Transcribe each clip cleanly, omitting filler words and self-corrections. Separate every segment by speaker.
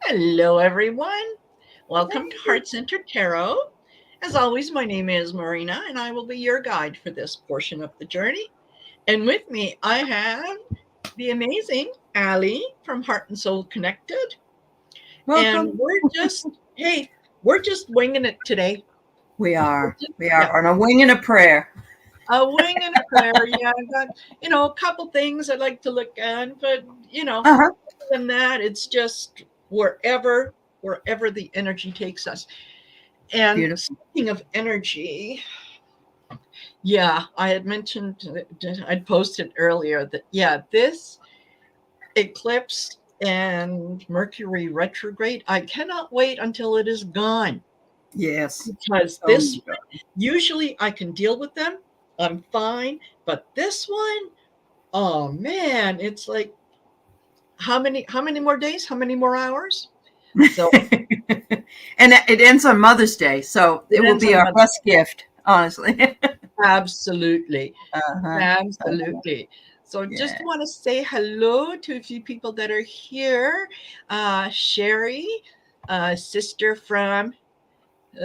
Speaker 1: Hello, everyone. Welcome to Heart Center Tarot. As always, my name is Marina, and I will be your guide for this portion of the journey. And with me, I have the amazing Ali from Heart and Soul Connected. And
Speaker 2: Welcome.
Speaker 1: we're just winging it today.
Speaker 2: We are. We
Speaker 1: Yeah,
Speaker 2: are on a wing and a prayer.
Speaker 1: a wing and a prayer. Yeah, I've got, a couple things I'd like to look at, but,
Speaker 2: Uh-huh.
Speaker 1: other than that, it's just wherever the energy takes us. And
Speaker 2: Beautiful.
Speaker 1: speaking of energy, yeah, I had mentioned, I'd posted earlier that, yeah, this eclipse and Mercury retrograde, I cannot wait until it is gone
Speaker 2: Yes.
Speaker 1: because
Speaker 2: Oh
Speaker 1: this
Speaker 2: my
Speaker 1: one,
Speaker 2: God.
Speaker 1: usually I can deal with them. I'm fine. But this one, oh man, it's like, how many more days? How many more hours? So
Speaker 2: And it ends on Mother's Day, so
Speaker 1: it
Speaker 2: it will
Speaker 1: ends
Speaker 2: be
Speaker 1: on
Speaker 2: our
Speaker 1: Monday.
Speaker 2: best gift, honestly.
Speaker 1: Absolutely.
Speaker 2: Uh-huh. Uh-huh.
Speaker 1: Absolutely. So just
Speaker 2: Yeah.
Speaker 1: want to say hello to a few people that are here. Sherry, sister from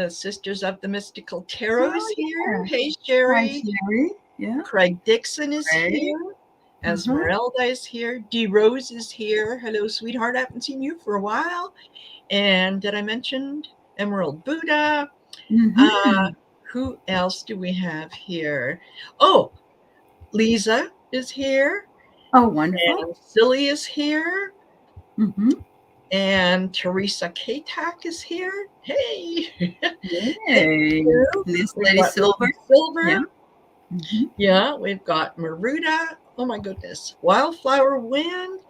Speaker 1: Sisters of the Mystical Tarot is
Speaker 2: Oh
Speaker 1: here.
Speaker 2: yeah.
Speaker 1: Hey,
Speaker 2: Hi,
Speaker 1: Sherry.
Speaker 2: Sherry. Yeah.
Speaker 1: Craig Dixon is
Speaker 2: Great.
Speaker 1: here.
Speaker 2: Uh-huh.
Speaker 1: Esmeralda is here. Dee Rose is here. Hello, sweetheart. I haven't seen you for a while. And did I mention Emerald Buddha? Uh,
Speaker 2: Mm-hmm.
Speaker 1: who else do we have here? Oh, Lisa is here,
Speaker 2: Oh, wonderful.
Speaker 1: and Silly is here,
Speaker 2: Mm-hmm.
Speaker 1: and Teresa Katak is here. Hey, thank
Speaker 2: Yay.
Speaker 1: you.
Speaker 2: This
Speaker 1: We've
Speaker 2: Lady
Speaker 1: got
Speaker 2: Silver.
Speaker 1: Lady Silver.
Speaker 2: Yeah. Mm-hmm.
Speaker 1: Yeah, we've got Maruda. Oh my goodness. Wildflower Wind.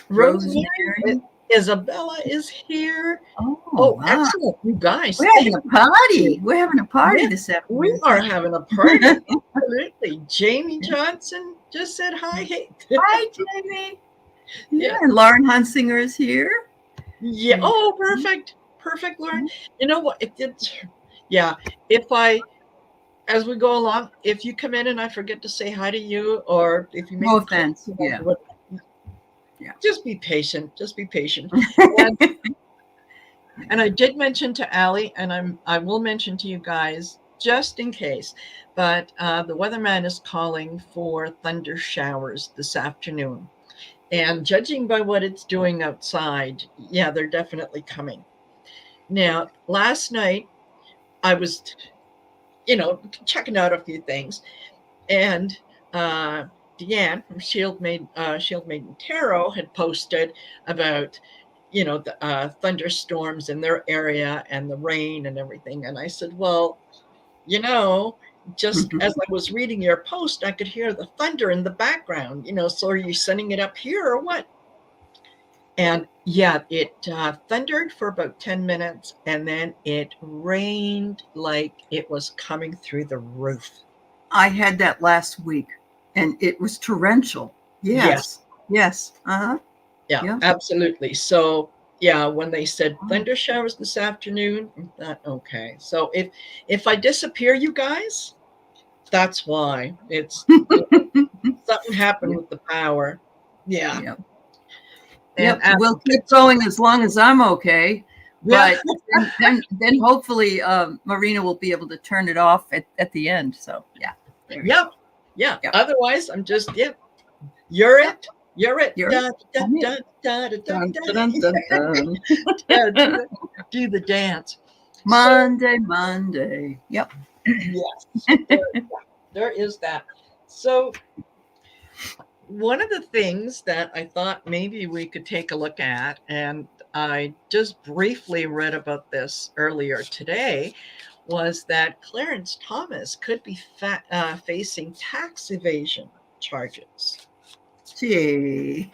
Speaker 1: Rosemary.
Speaker 2: Rosemary.
Speaker 1: Isabella is here.
Speaker 2: Oh,
Speaker 1: Oh,
Speaker 2: wow.
Speaker 1: excellent. You guys,
Speaker 2: We're having
Speaker 1: thank
Speaker 2: a party.
Speaker 1: you.
Speaker 2: We're having a party
Speaker 1: Yeah,
Speaker 2: this
Speaker 1: we
Speaker 2: afternoon.
Speaker 1: are having a party. Absolutely. Jamie Johnson just said hi. Hey.
Speaker 2: Hi, Jamie. Yeah,
Speaker 1: Yeah.
Speaker 2: and Lauren Hunsinger is here.
Speaker 1: Yeah.
Speaker 2: And
Speaker 1: Oh, perfect. Perfect, Lauren. You know what? Yeah. If I, as we go along, if you come in and I forget to say hi to you, or if you make
Speaker 2: no
Speaker 1: a comment,
Speaker 2: offense. Yeah, yeah.
Speaker 1: just be patient. Just be patient. And, and I did mention to Allie, and I will mention to you guys just in case, but the weatherman is calling for thunder showers this afternoon. And judging by what it's doing outside, yeah, they're definitely coming. Now, last night I was, checking out a few things, and Deanne from Shield Maiden Tarot had posted about, the thunderstorms in their area and the rain and everything. And I said, well, you know, just as I was reading your post, I could hear the thunder in the background. So are you sending it up here or what? And yeah, it thundered for about 10 minutes and then it rained like it was coming through the roof.
Speaker 2: I had that last week, and it was torrential.
Speaker 1: Yes.
Speaker 2: Yes, yes. Uh-huh.
Speaker 1: Yeah,
Speaker 2: Yeah.
Speaker 1: absolutely. So, yeah, when they said thunder showers this afternoon, I thought, okay. So if I disappear, you guys, that's why. It's something happened
Speaker 2: Yeah.
Speaker 1: with the power. Yeah.
Speaker 2: Yep.
Speaker 1: And
Speaker 2: Yep. We'll keep going as long as I'm okay.
Speaker 1: yeah,
Speaker 2: But then hopefully Marina will be able to turn it off at the end. So yeah, there you
Speaker 1: yep.
Speaker 2: go.
Speaker 1: Yeah.
Speaker 2: Yep.
Speaker 1: Otherwise, I'm just, yeah, you're
Speaker 2: Yep.
Speaker 1: it. You're it.
Speaker 2: You're
Speaker 1: Da, da,
Speaker 2: I'm it.
Speaker 1: da, da, da, da,
Speaker 2: Dun,
Speaker 1: da.
Speaker 2: dun, dun, dun.
Speaker 1: Yeah, do the dance. So,
Speaker 2: Monday, Monday. Yep.
Speaker 1: yes, there is that. So, one of the things that I thought maybe we could take a look at, and I just briefly read about this earlier today, was that Clarence Thomas could be facing tax evasion charges.
Speaker 2: Gee,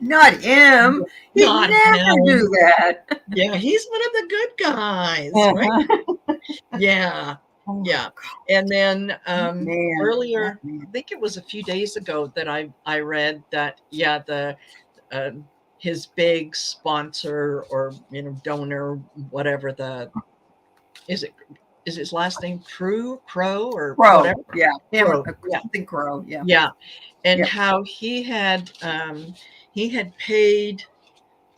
Speaker 2: not him. He'd
Speaker 1: Not
Speaker 2: never
Speaker 1: him.
Speaker 2: do that.
Speaker 1: Yeah, he's one of the good guys, right?
Speaker 2: Uh-huh.
Speaker 1: Yeah,
Speaker 2: Oh,
Speaker 1: yeah. And then
Speaker 2: that man. That
Speaker 1: earlier,
Speaker 2: man.
Speaker 1: I think it was a few days ago that I read that, yeah, the uh, his big sponsor or donor, whatever, the is it is his last name Crow or
Speaker 2: Crow.
Speaker 1: whatever.
Speaker 2: Yeah. Him,
Speaker 1: Crow, yeah,
Speaker 2: something Crow. Yeah.
Speaker 1: yeah. And
Speaker 2: Yep.
Speaker 1: how he had paid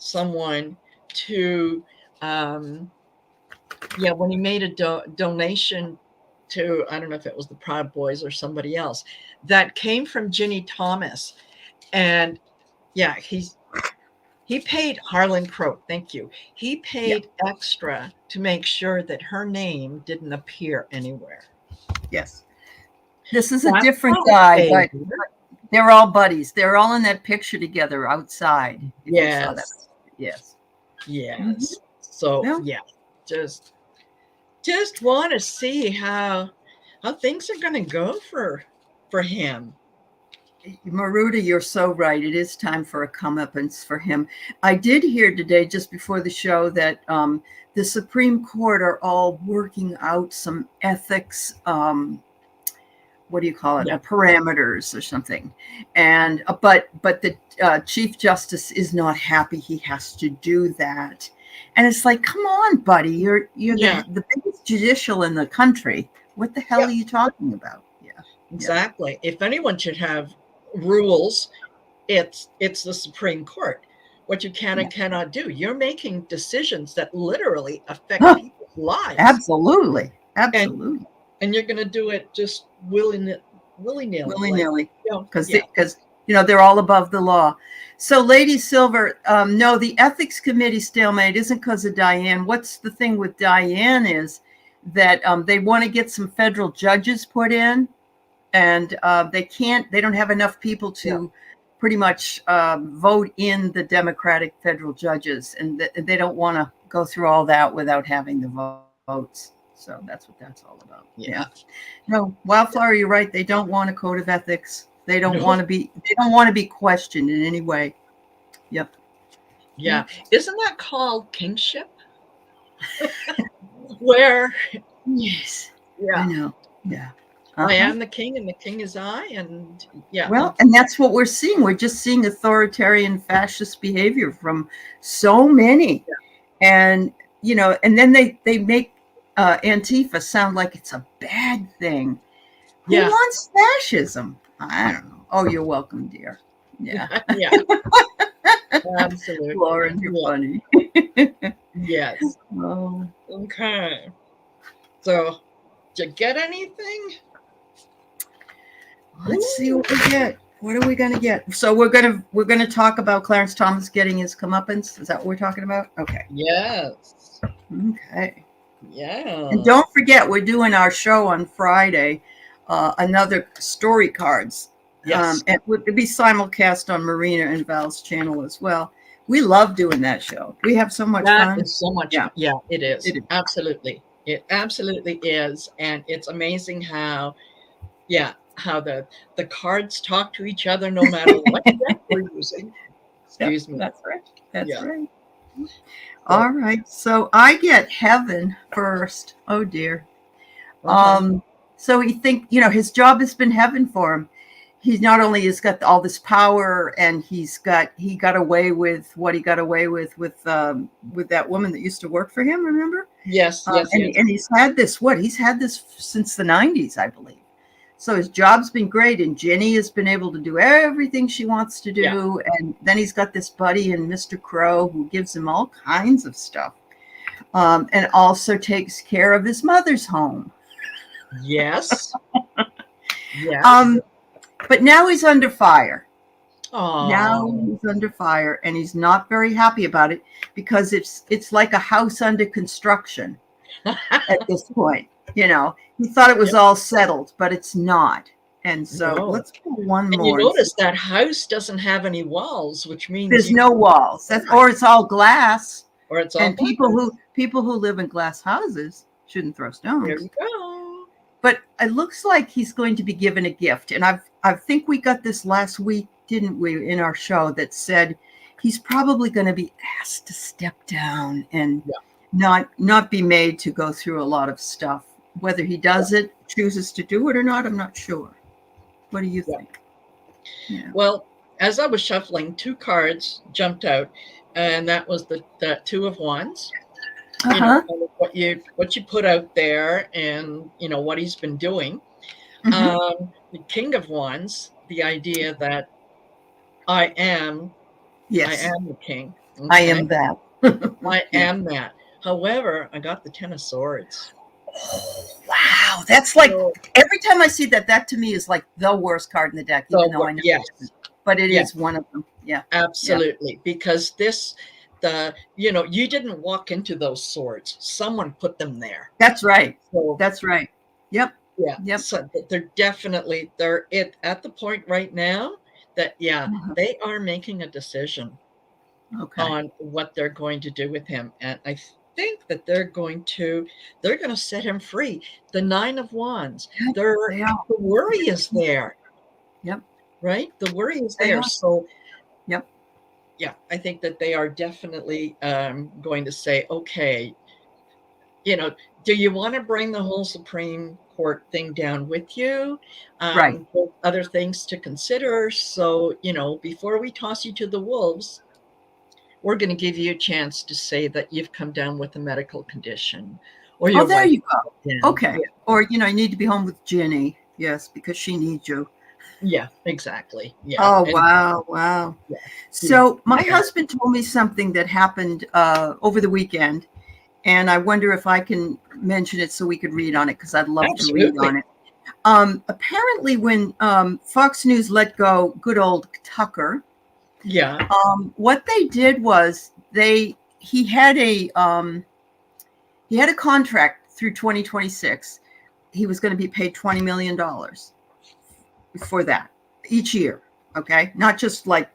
Speaker 1: someone to, when he made a donation to, I don't know if it was the Proud Boys or somebody else, that came from Ginny Thomas. And yeah, he paid Harlan Crow. Thank you. He
Speaker 2: Yeah.
Speaker 1: paid extra to make sure that her name didn't appear anywhere.
Speaker 2: Yes. This is a
Speaker 1: That's
Speaker 2: different
Speaker 1: not
Speaker 2: guy,
Speaker 1: fair.
Speaker 2: but they're all buddies. They're all in that picture together outside. If you saw that.
Speaker 1: Yes.
Speaker 2: Yes.
Speaker 1: Yes. So
Speaker 2: Yeah.
Speaker 1: just want to see how things are going to go for him.
Speaker 2: Maruta, you're so right. It is time for a comeuppance for him. I did hear today, just before the show, that the Supreme Court are all working out some ethics, what do you call it, parameters or something. And but the Chief Justice is not happy he has to do that. And it's like, come on, buddy, you're the biggest judicial in the country. What the hell are you talking about?
Speaker 1: Exactly. If anyone should have rules, it's the Supreme Court. What you can and cannot do. You're making decisions that literally affect people's lives.
Speaker 2: Absolutely.
Speaker 1: And you're going to do it just willy-nilly.
Speaker 2: Because they're all above the law. So Lady Silver, no, the ethics committee stalemate isn't because of Diane. What's the thing with Diane is that they want to get some federal judges put in, and they don't have enough people to pretty much vote in the Democratic federal judges, and they don't want to go through all that without having the votes. So that's what that's all about. Yeah. No, Wildflower, you're right. They don't want a code of ethics. They don't want to be questioned in any way. Yep.
Speaker 1: Yeah. Isn't that called kingship? Where?
Speaker 2: Yes.
Speaker 1: Yeah.
Speaker 2: I know. Yeah.
Speaker 1: I am the king and the king is I. And
Speaker 2: well, and that's what we're seeing. We're just seeing authoritarian fascist behavior from so many. And, and then they make Antifa sound like it's a bad thing. Who wants fascism? I don't know. Oh, you're welcome, dear. Yeah.
Speaker 1: Absolutely.
Speaker 2: Lauren, you're funny.
Speaker 1: Yes.
Speaker 2: Oh.
Speaker 1: Okay. So, did you get anything?
Speaker 2: Let's see what we get. What are we going to get? So we're gonna talk about Clarence Thomas getting his comeuppance. Is that what we're talking about? Okay.
Speaker 1: Yes.
Speaker 2: Okay.
Speaker 1: Yeah.
Speaker 2: And don't forget, we're doing our show on Friday. Another story cards.
Speaker 1: Yes.
Speaker 2: And it would be simulcast on Marina and Val's channel as well. We love doing that show. We have so much fun.
Speaker 1: That is so much fun. Yeah, it is. Absolutely. It absolutely is. And it's amazing how the cards talk to each other no matter what deck we're using. Excuse me.
Speaker 2: That's right. That's right. All right. So I get heaven first. Oh dear. Okay. So he his job has been heaven for him. He's not only has got all this power, and he got away with what he got away with that woman that used to work for him. Remember?
Speaker 1: Yes.
Speaker 2: And he's had this. He's had this since the 90s, I believe. So his job's been great, and Jenny has been able to do everything she wants to do. And then he's got this buddy in Mr. Crow who gives him all kinds of stuff, and also takes care of his mother's home.
Speaker 1: Yes. Yes.
Speaker 2: But now he's under fire.
Speaker 1: Oh.
Speaker 2: Now he's under fire, and he's not very happy about it because it's like a house under construction at this point. He thought it was all settled, but it's not. And so let's pull one more.
Speaker 1: You notice that house doesn't have any walls, which means
Speaker 2: there's no walls. Or it's all glass.
Speaker 1: Or it's all
Speaker 2: and glass. People who live in glass houses shouldn't throw stones.
Speaker 1: There you go.
Speaker 2: But it looks like he's going to be given a gift. And I think we got this last week, didn't we, in our show, that said he's probably going to be asked to step down and not be made to go through a lot of stuff. Whether he does it, chooses to do it or not, I'm not sure. What do you think? Yeah.
Speaker 1: Well, as I was shuffling, 2 cards jumped out, and that was the Two of Wands. What you put out there, and what he's been doing. The King of Wands, the idea that I am the king.
Speaker 2: I am that.
Speaker 1: I am that. However, I got the Ten of Swords.
Speaker 2: Oh, wow. That's like, every time I see that, that to me is like the worst card in the deck, even though I know
Speaker 1: yes.
Speaker 2: but it is one of them. Yeah.
Speaker 1: Absolutely. Yeah. Because you didn't walk into those swords. Someone put them there.
Speaker 2: That's right. So, that's right. Yep.
Speaker 1: Yeah.
Speaker 2: Yep.
Speaker 1: So they're at the point right now that, they are making a decision on what they're going to do with him. And I think that they're going to set him free. The Nine of Wands. The worry is there.
Speaker 2: Yep.
Speaker 1: Right? The worry is there. So yeah, I think that they are definitely going to say, okay, do you want to bring the whole Supreme Court thing down with you?
Speaker 2: Right.
Speaker 1: Other things to consider. So, before we toss you to the wolves, we're going to give you a chance to say that you've come down with a medical condition. Or
Speaker 2: there you go. Okay. Yeah. Or, you need to be home with Ginny. Yes, because she needs you.
Speaker 1: Yeah, exactly. Yeah.
Speaker 2: Oh, wow. Wow.
Speaker 1: Yeah.
Speaker 2: So my husband told me something that happened over the weekend, and I wonder if I can mention it so we could read on it, because I'd love to read on it. Apparently, when Fox News let go good old Tucker, what they did was he had a contract through 2026. He was going to be paid $20 million for that each year. Okay, not just like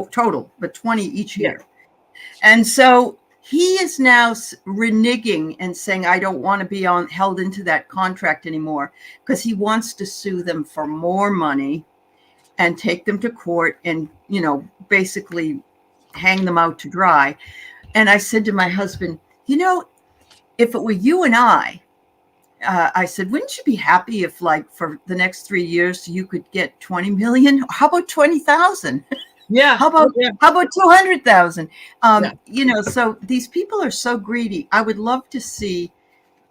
Speaker 2: total, but 20 each year. And so he is now reneging and saying, I don't want to be held into that contract anymore, because he wants to sue them for more money and take them to court and, basically hang them out to dry. And I said to my husband, if it were you and I said, wouldn't you be happy if, like, for the next 3 years you could get 20 million? How about 20,000?
Speaker 1: Yeah.
Speaker 2: How about 200,000? So these people are so greedy. I would love to see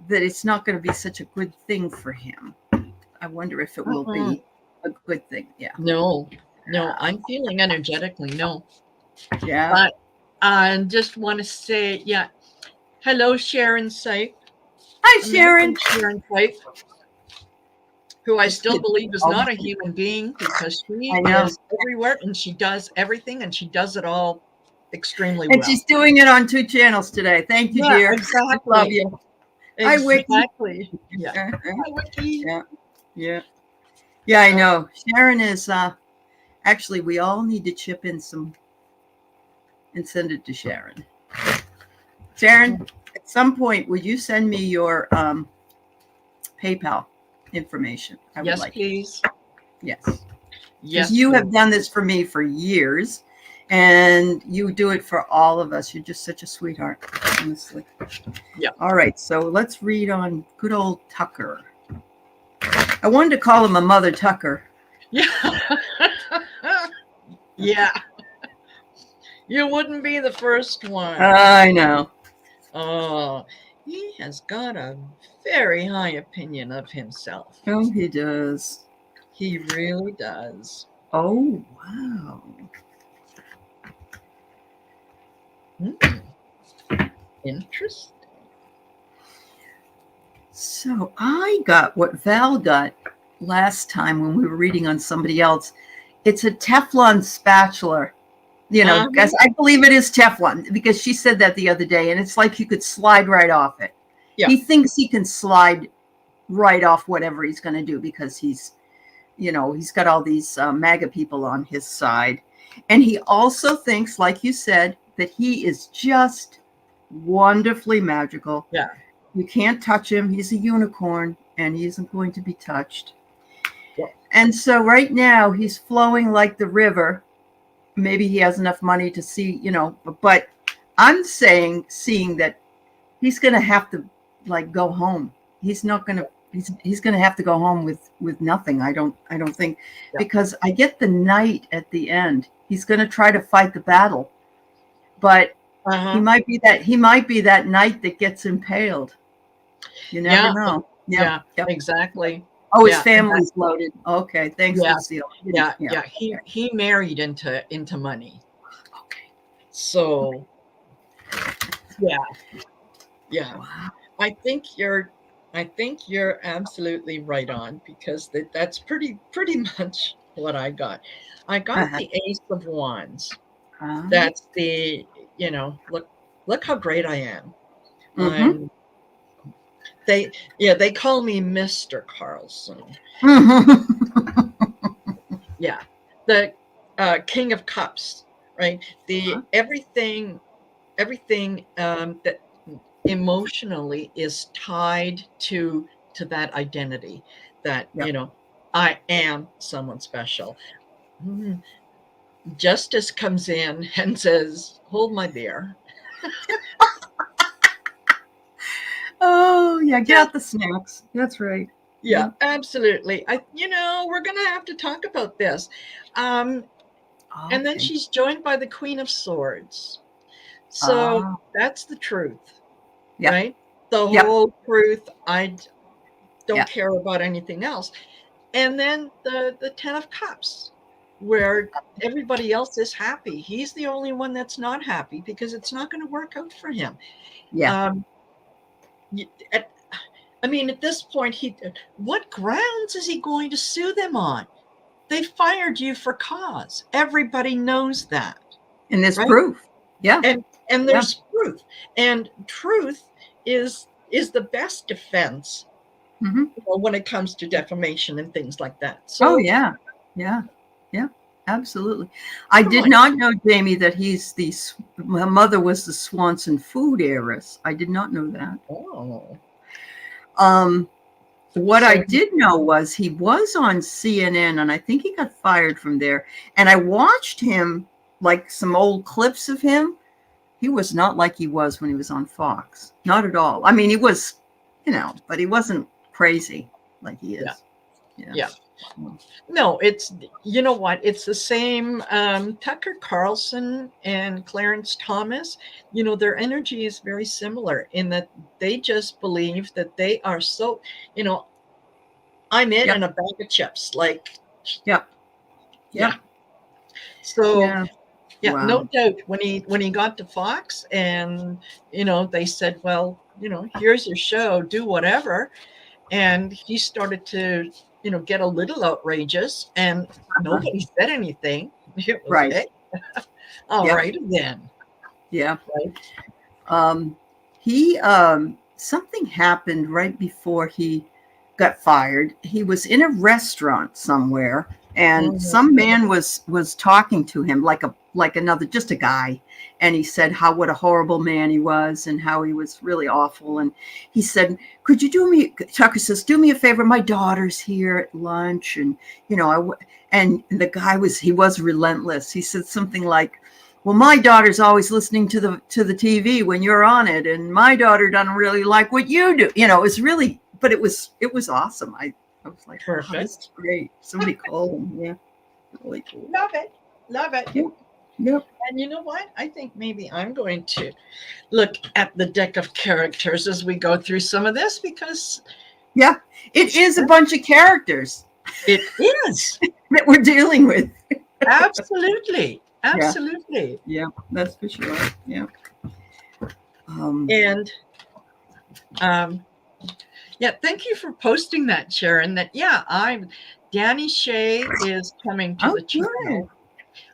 Speaker 2: that it's not going to be such a good thing for him. I wonder if it will be a good thing. Yeah.
Speaker 1: No, I'm feeling energetically. No.
Speaker 2: Yeah.
Speaker 1: But I just want to say, hello, Sharon Syke.
Speaker 2: Hi, Sharon.
Speaker 1: Sharon Syke, who I still believe is not a human being, because she is everywhere and she does everything and she does it all extremely well.
Speaker 2: And she's doing it on 2 channels today. Thank you, dear.
Speaker 1: Exactly.
Speaker 2: Love you.
Speaker 1: Exactly.
Speaker 2: Yeah. Hi, Wiki. Yeah. Yeah, I know. Sharon is actually, we all need to chip in some and send it to Sharon. Sharon, at some point, would you send me your PayPal information?
Speaker 1: Yes, please.
Speaker 2: Yes. Yes. You have done this for me for years, and you do it for all of us. You're just such a sweetheart, honestly.
Speaker 1: Yeah.
Speaker 2: All right. So let's read on good old Tucker. I wanted to call him a Mother Tucker.
Speaker 1: Yeah. Yeah. You wouldn't be the first one.
Speaker 2: I know.
Speaker 1: Oh, he has got a very high opinion of himself.
Speaker 2: Oh, he does.
Speaker 1: He really does.
Speaker 2: Oh, wow.
Speaker 1: Interesting.
Speaker 2: So I got what Val got last time when we were reading on somebody else. It's a Teflon spatula. Guys, I believe it is Teflon, because she said that the other day, and it's like you could slide right off it. Yeah. He thinks he can slide right off whatever he's going to do, because he's got all these MAGA people on his side. And he also thinks, like you said, that he is just wonderfully magical.
Speaker 1: Yeah.
Speaker 2: You can't touch him. He's a unicorn, and he isn't going to be touched.
Speaker 1: Yeah.
Speaker 2: And so right now he's flowing like the river. Maybe he has enough money to see, but I'm seeing that he's going to have to, like, go home. He's not going to, he's going to have to go home with nothing. I don't think, because I get the knight at the end. He's going to try to fight the battle, but he might be that knight that gets impaled. You never know.
Speaker 1: Yeah. Exactly.
Speaker 2: Oh, his family's loaded. Okay, thanks, Lucille.
Speaker 1: Yeah. He married into money.
Speaker 2: Okay.
Speaker 1: So yeah, yeah.
Speaker 2: Wow.
Speaker 1: I think you're absolutely right on, because that's pretty much what I got. I got
Speaker 2: Uh-huh.
Speaker 1: the Ace of Wands.
Speaker 2: Uh,
Speaker 1: That's the, look how great I am.
Speaker 2: mm-hmm.
Speaker 1: I'm they call me Mr. Carlson.
Speaker 2: Mm-hmm.
Speaker 1: Yeah. The King of Cups, right? The everything that emotionally is tied to that identity, that
Speaker 2: Yep.
Speaker 1: I am someone special. Mhm. Justice comes in and says, hold my beer.
Speaker 2: Oh, yeah. Get
Speaker 1: Yeah,
Speaker 2: out the snacks. That's right.
Speaker 1: yeah,
Speaker 2: Yeah.
Speaker 1: absolutely. We're gonna have to talk about this. um and then
Speaker 2: Okay.
Speaker 1: she's joined by the Queen of Swords. So
Speaker 2: Ah.
Speaker 1: that's the truth,
Speaker 2: Yep.
Speaker 1: right? The
Speaker 2: Yep.
Speaker 1: whole truth. I don't
Speaker 2: Yep.
Speaker 1: care about anything else. And then the Ten of Cups, where everybody else is happy. He's the only one that's not happy, because it's not going to work out for him.
Speaker 2: Yeah.
Speaker 1: Um, at, I mean, at this point, what grounds is he going to sue them on? They fired you for cause. Everybody knows that,
Speaker 2: And there's
Speaker 1: right?
Speaker 2: proof. Yeah.
Speaker 1: And
Speaker 2: Yeah.
Speaker 1: there's truth, and truth is the best defense,
Speaker 2: Mm-hmm.
Speaker 1: when it comes to defamation and things like that.
Speaker 2: Oh,
Speaker 1: So
Speaker 2: yeah. Yeah. Yeah. Absolutely. I
Speaker 1: come
Speaker 2: did
Speaker 1: on.
Speaker 2: not know, Jamie, that my mother was the Swanson food heiress. I did not know that.
Speaker 1: Oh,
Speaker 2: Um, what I
Speaker 1: so
Speaker 2: did know was he was on CNN, and I think he got fired from there. And I watched him, like some old clips of him. He was not like he was when he was on Fox. Not at all. I mean, he was, but he wasn't crazy like he
Speaker 1: yeah,
Speaker 2: is. Yeah.
Speaker 1: yeah. No, you know what? It's the same. Tucker Carlson and Clarence Thomas. Their energy is very similar, in that they just believe that they are so. You know, I'm it
Speaker 2: Yep.
Speaker 1: and a bag of chips. Like,
Speaker 2: Yep.
Speaker 1: yeah.
Speaker 2: Yep.
Speaker 1: So
Speaker 2: Yeah.
Speaker 1: yeah, no
Speaker 2: Wow.
Speaker 1: doubt, when he got to Fox, and they said, well, here's your show, do whatever, and he started to get a little outrageous, and
Speaker 2: Uh-huh.
Speaker 1: nobody said anything. It was,
Speaker 2: Right.
Speaker 1: hey, all
Speaker 2: Yep.
Speaker 1: right then,
Speaker 2: Yeah.
Speaker 1: right?
Speaker 2: Um, he something happened right before he got fired. He was in a restaurant somewhere, and
Speaker 1: Mhm.
Speaker 2: some man was talking to him like another, just a guy, and he said what a horrible man he was, and how he was really awful. And he said, could you do me, Tucker says, do me a favor, my daughter's here at lunch, and and the guy was relentless. He said something like, well, my daughter's always listening to the TV when you're on it, and my daughter doesn't really like what you do. It was really, but it was awesome. I was like, wow, this is
Speaker 1: Perfect.
Speaker 2: great. Somebody called him. Yeah, really cool.
Speaker 1: Love it. Love it.
Speaker 2: Yep. Yep.
Speaker 1: And you know what? I think maybe I'm going to look at the deck of characters as we go through some of this, because
Speaker 2: Yeah, it is a bunch of characters
Speaker 1: it is.
Speaker 2: that we're dealing with.
Speaker 1: Absolutely.
Speaker 2: Yeah.
Speaker 1: Absolutely.
Speaker 2: Yeah, that's for sure. Yeah.
Speaker 1: And yeah, thank you for posting that, Sharon. Danny Shea is coming to
Speaker 2: Oh,
Speaker 1: the
Speaker 2: good.
Speaker 1: channel.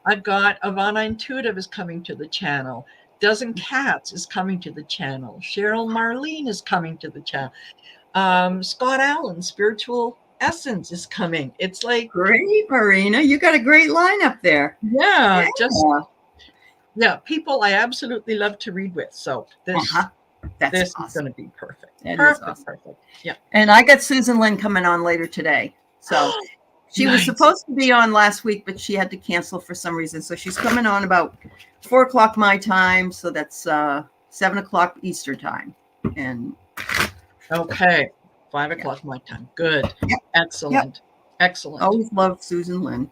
Speaker 1: I've got Ivana Intuitive is coming to the channel. Dozen Cats is coming to the channel. Cheryl Marlene is coming to the channel. Scott Allen, Spiritual Essence, is coming. It's like,
Speaker 2: Great, Marina. You got a great lineup there.
Speaker 1: yeah,
Speaker 2: Yeah.
Speaker 1: people I absolutely love to read with. So
Speaker 2: Uh-huh. That's
Speaker 1: this is
Speaker 2: awesome.
Speaker 1: going to be perfect.
Speaker 2: That is
Speaker 1: Perfect,
Speaker 2: awesome.
Speaker 1: perfect. Yeah.
Speaker 2: And I got Susan Lynn coming on later today. So she was
Speaker 1: Nice.
Speaker 2: supposed to be on last week, but she had to cancel for some reason. So she's coming on about 4:00 my time. So that's 7:00 Eastern time. And
Speaker 1: Okay. 5 o'clock my time. Good.
Speaker 2: yep.
Speaker 1: Excellent. Excellent.
Speaker 2: Always loved Susan Lynn.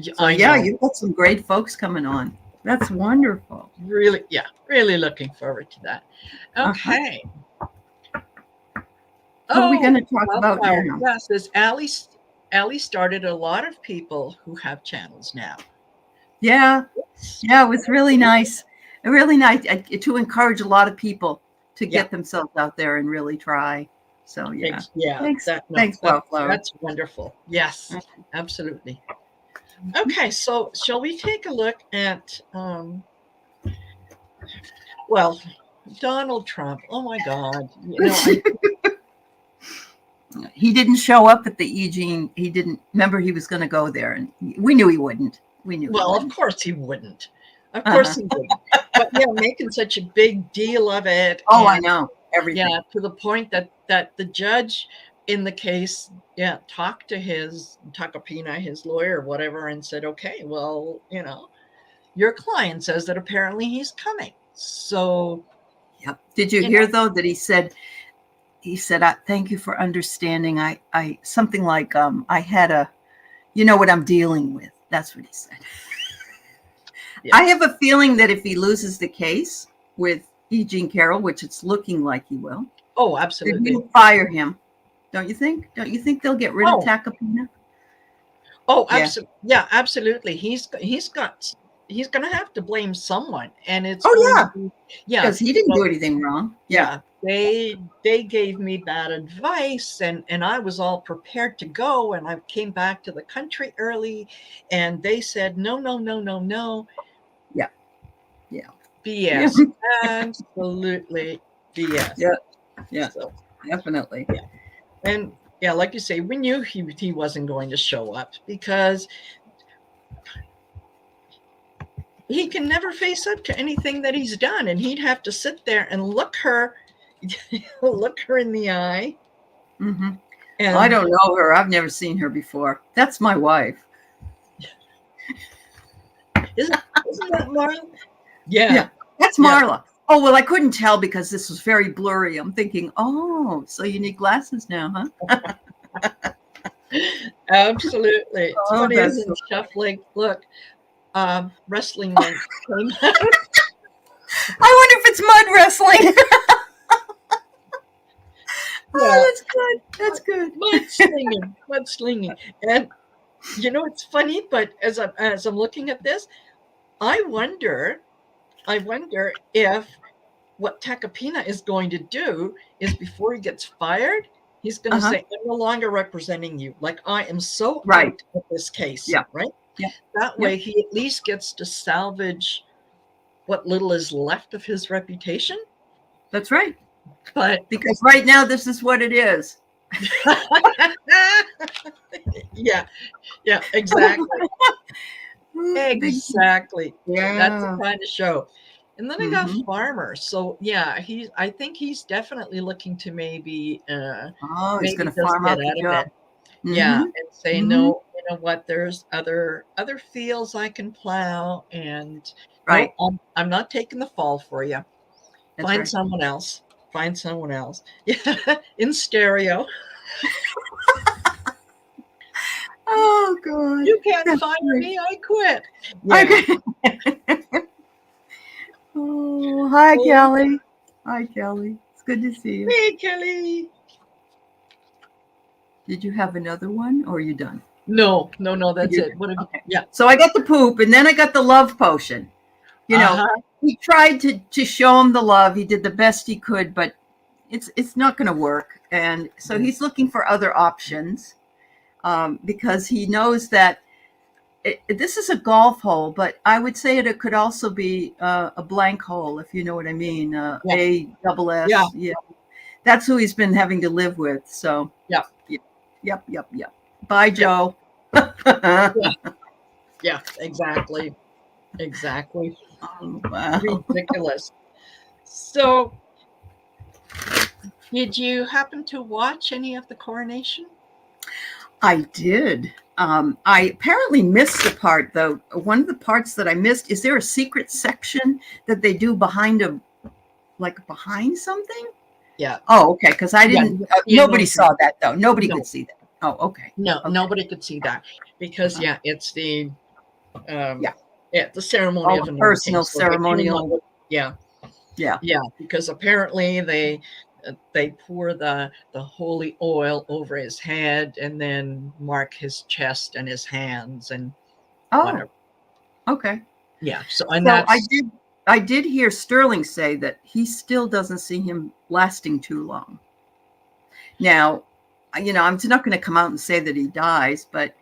Speaker 2: So
Speaker 1: I
Speaker 2: yeah,
Speaker 1: know.
Speaker 2: you've got some great folks coming on. That's wonderful.
Speaker 1: Really, yeah, really looking forward to that. Okay.
Speaker 2: What are we going to talk about now?
Speaker 1: Yes, this Allie started a lot of people who have channels now.
Speaker 2: Yeah. Yeah, it was really nice. really nice to encourage a lot of people to
Speaker 1: Yeah.
Speaker 2: get themselves out there and really try. So yeah,
Speaker 1: Yeah,
Speaker 2: thanks, Wildflower.
Speaker 1: that's wonderful. Yes, absolutely. Okay, so shall we take a look at well, Donald Trump? Oh my God,
Speaker 2: he didn't show up at the Eugene. He didn't remember he was going to go there, and we knew he wouldn't. We knew.
Speaker 1: Well, of course he wouldn't. Of course he wouldn't. But yeah, making such a big deal of it.
Speaker 2: Oh, I know everything.
Speaker 1: Yeah, to the point that the judge in the case, talked to Takapina, his lawyer, whatever, and said, okay, well, your client says that apparently he's coming. So,
Speaker 2: yep. Did you hear though that he said, thank you for understanding. I something like, I had you know what I'm dealing with. That's what he said. Yeah. I have a feeling that if he loses the case with E. Jean Carroll, which it's looking like he will.
Speaker 1: Oh, absolutely.
Speaker 2: He'll fire him. Don't you think? Don't you think they'll get rid of Takapina?
Speaker 1: Oh, absolutely. Yeah, absolutely. He's going to have to blame someone, and it's
Speaker 2: because he didn't do anything wrong.
Speaker 1: Yeah, they gave me bad advice, and I was all prepared to go, and I came back to the country early, and they said no.
Speaker 2: Yeah.
Speaker 1: BS. Absolutely BS.
Speaker 2: Yeah. So, definitely.
Speaker 1: Yeah. And like you say, we knew he wasn't going to show up because he can never face up to anything that he's done, and he'd have to sit there and look her in the eye.
Speaker 2: Mm-hmm. And I don't know her. I've never seen her before. That's my wife.
Speaker 1: Isn't that Marla? Yeah.
Speaker 2: That's Marla. Yeah. Oh, well, I couldn't tell because this was very blurry. I'm thinking, oh, so you need glasses now, huh?
Speaker 1: Absolutely. It's funny, isn't it? Chef Lake, look, wrestling men came out.
Speaker 2: I wonder if it's mud wrestling. Oh, that's good. That's good.
Speaker 1: Mud slinging. And it's funny, but as I'm looking at this, I wonder if what Takapina is going to do is before he gets fired, he's going to say, I'm no longer representing you. Like, I am so out of this case.
Speaker 2: Yeah.
Speaker 1: Right?
Speaker 2: Yeah.
Speaker 1: That way he at least gets to salvage what little is left of his reputation.
Speaker 2: That's right.
Speaker 1: But
Speaker 2: because right now this is what it is.
Speaker 1: Yeah, exactly. Exactly. Yeah. That's the kind of show. And then I got Farmer. So I think he's definitely looking to maybe
Speaker 2: he's going to farm out the job.
Speaker 1: Yeah, and say no, you know what, there's other fields I can plow, and no, I'm not taking the fall for you. Find someone else. Yeah, in stereo.
Speaker 2: Oh God.
Speaker 1: You can't fire me, I quit. Yeah.
Speaker 2: Okay. Oh, hi, Kelly. Hi, Kelly. It's good to see you.
Speaker 1: Hey, Kelly.
Speaker 2: Did you have another one, or are you done?
Speaker 1: No, that's it. What have
Speaker 2: you? Yeah. So I got the poop, and then I got the love potion. He tried to show him the love. He did the best he could, but it's not going to work. And so he's looking for other options because he knows that this is a golf hole, but I would say it could also be a blank hole, if you know what I mean. A-double-S. Yeah. That's who he's been having to live with. So Yep. Bye, Joe.
Speaker 1: Yeah, exactly.
Speaker 2: Oh, wow.
Speaker 1: Ridiculous. So, did you happen to watch any of the coronation?
Speaker 2: I did. I apparently missed the part, though. One of the parts that I missed, is there a secret section that they do behind something?
Speaker 1: Yeah.
Speaker 2: Oh, okay. Because I didn't. Nobody saw that, though. Nobody could see that. Oh, okay.
Speaker 1: No, nobody could see that because it's the the ceremony of a
Speaker 2: personal ceremonial.
Speaker 1: Yeah. Because apparently they pour the holy oil over his head and then mark his chest and his hands and whatever.
Speaker 2: Okay.
Speaker 1: Yeah. So
Speaker 2: I did hear Sterling say that he still doesn't see him lasting too long. Now, I'm not going to come out and say that he dies, but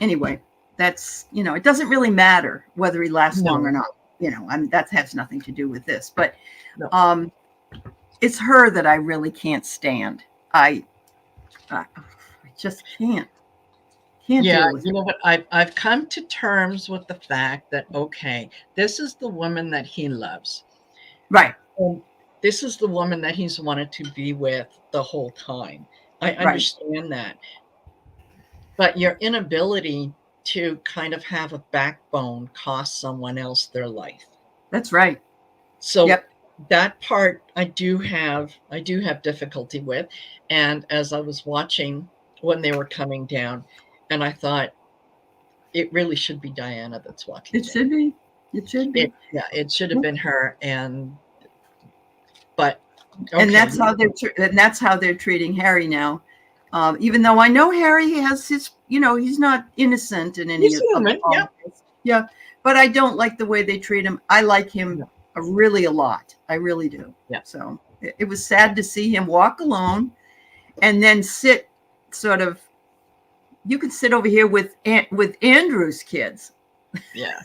Speaker 2: anyway, that's, it doesn't really matter whether he lasts long or not. That has nothing to do with this, but it's her that I really can't stand. I just can't.
Speaker 1: Yeah, you know what? I've come to terms with the fact that, okay, this is the woman that he loves.
Speaker 2: Right.
Speaker 1: And this is the woman that he's wanted to be with the whole time. I understand that. But your inability to kind of have a backbone cost someone else their life.
Speaker 2: That's right.
Speaker 1: So that part I do have difficulty with. And as I was watching when they were coming down, and I thought, it really should be Diana that's walking down.
Speaker 2: Should be. It should be.
Speaker 1: It should have been her. But
Speaker 2: okay. And that's how they're treating Harry now. Even though I know Harry has his, he's not innocent in any
Speaker 1: he's human,
Speaker 2: yeah. But I don't like the way they treat him. I like him really a lot. I really do.
Speaker 1: Yeah.
Speaker 2: So it was sad to see him walk alone, and then sit sort of. You could sit over here with Andrew's kids.
Speaker 1: Yeah.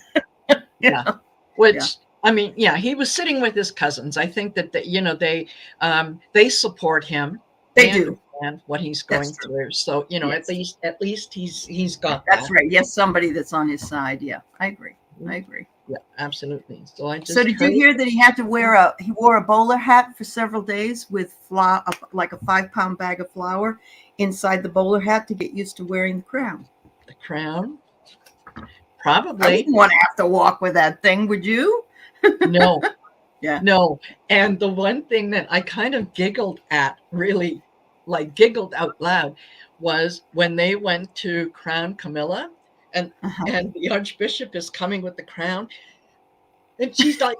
Speaker 1: Yeah. Which, I mean, he was sitting with his cousins. I think that they support him.
Speaker 2: They do
Speaker 1: understand what he's going through. So, at least he's got
Speaker 2: that. That's right. Yes, somebody that's on his side. Yeah, I agree.
Speaker 1: Yeah, absolutely. So
Speaker 2: did you hear that he wore a bowler hat for several days with flour, like a 5-pound bag of flour inside the bowler hat to get used to wearing the crown?
Speaker 1: The crown? Probably.
Speaker 2: I wouldn't want to have to walk with that thing, would you?
Speaker 1: No.
Speaker 2: Yeah.
Speaker 1: No. And the one thing that I kind of giggled at, really, like giggled out loud, was when they went to crown Camilla, and the Archbishop is coming with the crown, and she's like,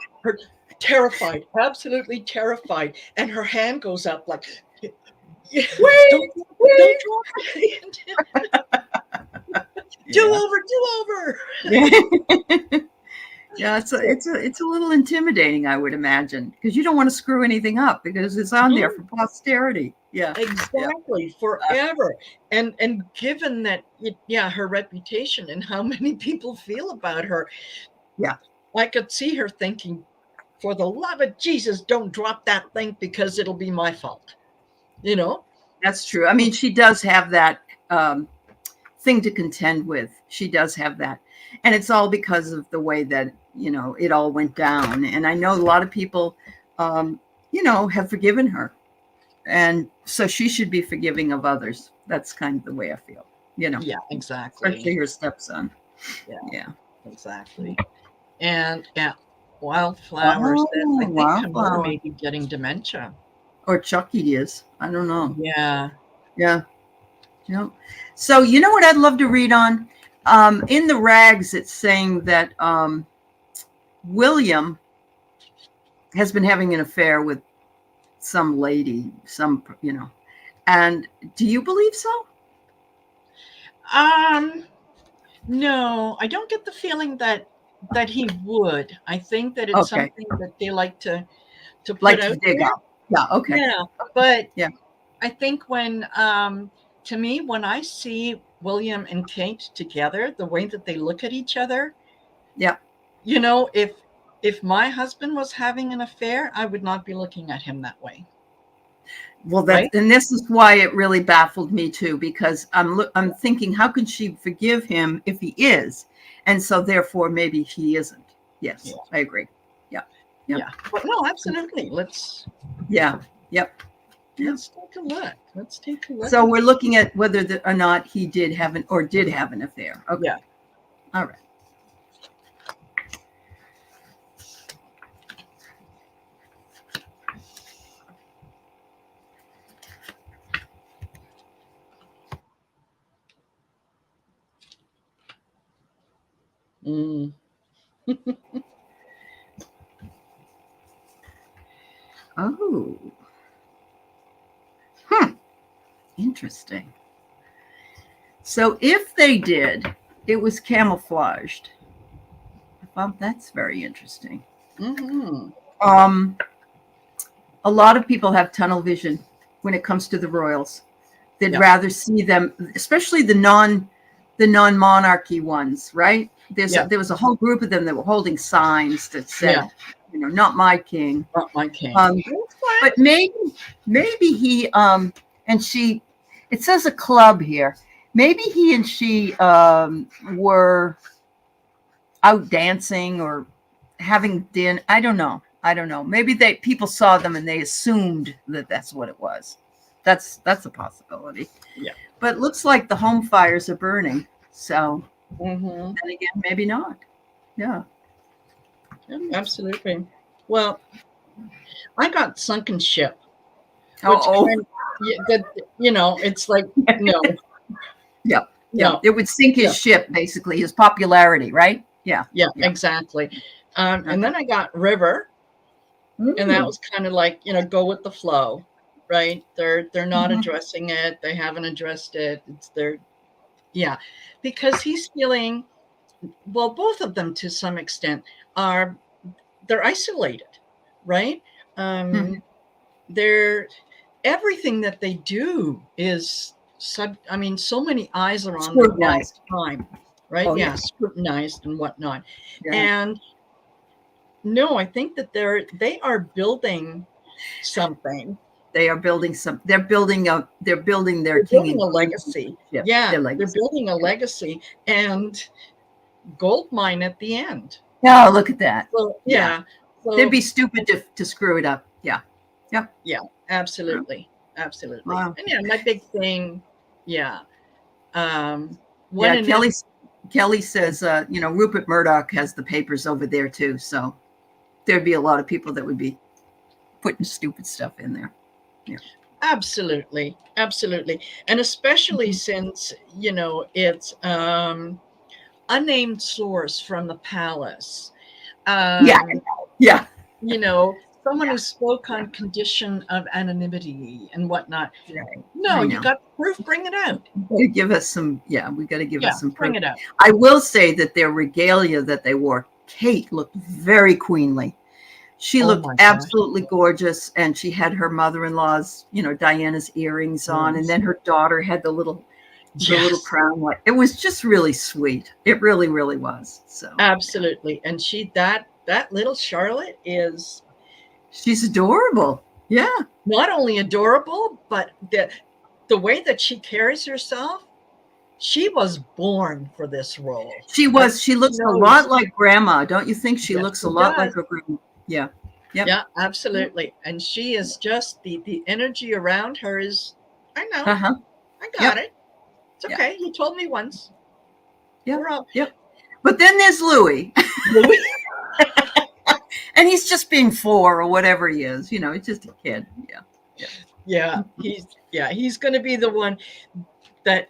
Speaker 1: terrified, absolutely terrified, and her hand goes up like,
Speaker 2: wait.
Speaker 1: Do over.
Speaker 2: Yeah, it's a little intimidating, I would imagine, because you don't want to screw anything up because it's on there for posterity. Yeah,
Speaker 1: exactly, forever. And given that, her reputation and how many people feel about her, I could see her thinking, for the love of Jesus, don't drop that thing because it'll be my fault.
Speaker 2: That's true. I mean, she does have that thing to contend with. She does have that. And it's all because of the way that, it all went down. And I know a lot of people, have forgiven her. And so she should be forgiving of others. That's kind of the way I feel,
Speaker 1: Yeah, exactly.
Speaker 2: Especially her stepson.
Speaker 1: Yeah, exactly. And Wildflowers, I think Camilla may be getting dementia.
Speaker 2: Or Chucky is. I don't know.
Speaker 1: Yeah.
Speaker 2: So you know what I'd love to read on? In the rags, it's saying that William has been having an affair with some lady, and do you believe so?
Speaker 1: No, I don't get the feeling that he would. I think that it's something that they like to put out
Speaker 2: dig
Speaker 1: there.
Speaker 2: Up. Yeah, okay.
Speaker 1: Yeah, but I think when to me, when I see William and Kate together, the way that they look at each other, if my husband was having an affair, I would not be looking at him that way.
Speaker 2: Well, and this is why it really baffled me too, because I'm thinking, how can she forgive him if he is, and so therefore maybe he isn't. Yes, I agree.
Speaker 1: Yeah. But no, absolutely. Let's.
Speaker 2: Yeah. Yep.
Speaker 1: Let's take a look.
Speaker 2: So we're looking at whether or not he did have an affair. Okay.
Speaker 1: Yeah.
Speaker 2: All right. Oh. Interesting. So if they did, it was camouflaged. Well, that's very interesting.
Speaker 1: Mm-hmm.
Speaker 2: A lot of people have tunnel vision when it comes to the royals. They'd rather see them, especially the non-monarchy ones, right? There was a whole group of them that were holding signs that said, not my king.
Speaker 1: Not my king.
Speaker 2: But maybe he and she, it says a club here. Maybe he and she were out dancing or having dinner. I don't know. Maybe people saw them and they assumed that that's what it was. That's a possibility.
Speaker 1: Yeah.
Speaker 2: But it looks like the home fires are burning. So,
Speaker 1: and
Speaker 2: again, maybe not. Yeah.
Speaker 1: Absolutely. Well, I got sunken ship. It's like, no.
Speaker 2: Yeah. It would sink his ship, basically, his popularity, right? Yeah.
Speaker 1: Exactly. And then I got river. And that was kind of like, go with the flow, right? They're not addressing it. They haven't addressed it. Because he's feeling, well, both of them to some extent they're isolated, right? They're everything that they do is so many eyes are on them all the time, right? Scrutinized and whatnot. And no, I think that they are building something.
Speaker 2: They're building their king.
Speaker 1: They're building a legacy. They're building a legacy and gold mine at the end.
Speaker 2: Oh, look at that.
Speaker 1: So,
Speaker 2: so, they'd be stupid to screw it up. Yeah,
Speaker 1: absolutely.
Speaker 2: Wow.
Speaker 1: And my big thing,
Speaker 2: Kelly says, Rupert Murdoch has the papers over there too, so there'd be a lot of people that would be putting stupid stuff in there. Yeah.
Speaker 1: Absolutely. And especially since, it's unnamed source from the palace. Someone who spoke on condition of anonymity and whatnot.
Speaker 2: Right.
Speaker 1: No, you got proof, bring it out.
Speaker 2: Give us some, we got to give us some proof.
Speaker 1: Bring it out.
Speaker 2: I will say that their regalia that they wore, Kate looked very queenly. She looked absolutely gorgeous, and she had her mother-in-law's, Diana's earrings on, and then her daughter had the little crown. It was just really sweet. It really, really was. So
Speaker 1: absolutely, and that little Charlotte
Speaker 2: she's adorable. Yeah,
Speaker 1: not only adorable, but the way that she carries herself. She was born for this role.
Speaker 2: She was. She looks a lot like Grandma, don't you think? She looks a lot like her grandma. Yeah. Yep.
Speaker 1: Yeah, absolutely. And she is just the energy around her is, I know. I got it. It's okay. You told me once.
Speaker 2: Yeah. Yep. But then there's Louis. And he's just being 4 or whatever he is. He's just a kid.
Speaker 1: Yeah. He's going to be the one that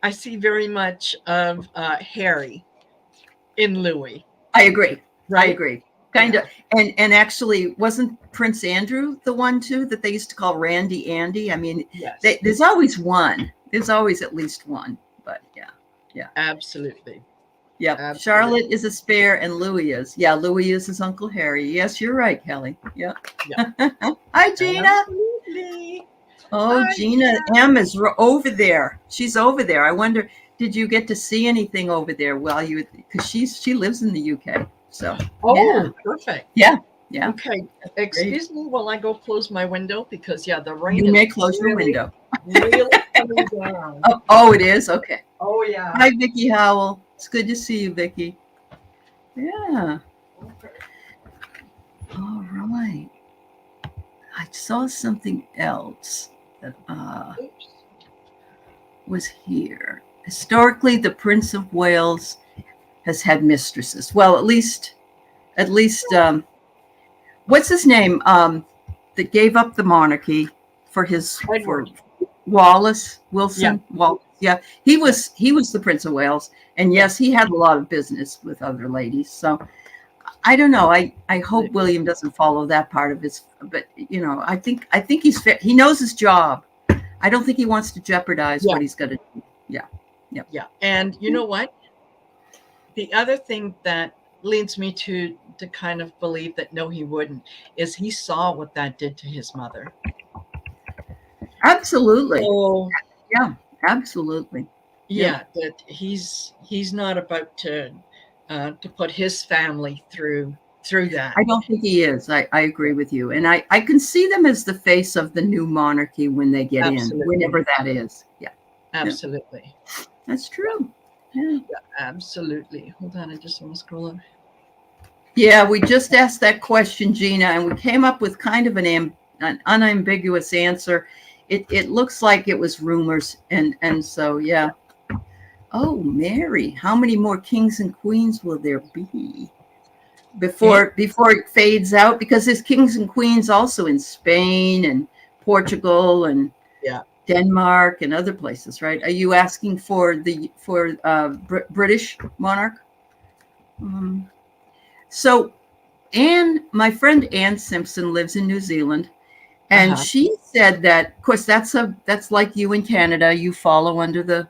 Speaker 1: I see very much of Harry in Louis.
Speaker 2: I agree. Right? I agree. Kind of. And actually, wasn't Prince Andrew the one too that they used to call Randy Andy? I mean, there's always one. There's always at least one. But yeah.
Speaker 1: Absolutely.
Speaker 2: Yeah. Absolutely. Charlotte is a spare, and Louis is. Yeah, Louis is his Uncle Harry. Yes, you're right, Kelly. Yeah. Hi, Gina.
Speaker 1: Absolutely.
Speaker 2: Oh,
Speaker 1: Hi,
Speaker 2: Gina M is over there. She's over there. I wonder, did you get to see anything over there because she lives in the UK. So.
Speaker 1: Perfect.
Speaker 2: Yeah.
Speaker 1: Okay. Excuse me while I go close my window because the rain.
Speaker 2: You may close your window.
Speaker 1: Really coming down.
Speaker 2: Oh, it is? Okay.
Speaker 1: Oh yeah.
Speaker 2: Hi, Vicki Howell. It's good to see you, Vicki. Yeah. All right. I saw something else that was here. Historically, the Prince of Wales has had mistresses. Well, at least, what's his name? That gave up the monarchy for Wallace Wilson. Yeah. He was the Prince of Wales, and yes, he had a lot of business with other ladies. So I don't know. I hope William doesn't follow that part of his. But I think he's fit. He knows his job. I don't think he wants to jeopardize what he's going to do. Yeah.
Speaker 1: And you know what? The other thing that leads me to kind of believe that no, he wouldn't, is he saw what that did to his mother.
Speaker 2: Absolutely.
Speaker 1: So,
Speaker 2: yeah, absolutely.
Speaker 1: Yeah, that he's not about to put his family through that.
Speaker 2: I don't think he is. I agree with you. And I can see them as the face of the new monarchy when they get in, whenever that is. Yeah.
Speaker 1: Absolutely.
Speaker 2: Yeah. That's true. Yeah.
Speaker 1: Absolutely. Hold on, I just want to scroll up.
Speaker 2: Yeah, we just asked that question, Gina, and we came up with kind of an unambiguous answer. It looks like it was rumors, and so yeah. Oh, Mary, how many more kings and queens will there be before it fades out? Because there's kings and queens also in Spain and Portugal and Denmark and other places, right? Are you asking for the British monarch? So my friend Ann Simpson lives in New Zealand, and she said that, of course, that's like you in Canada. You follow under the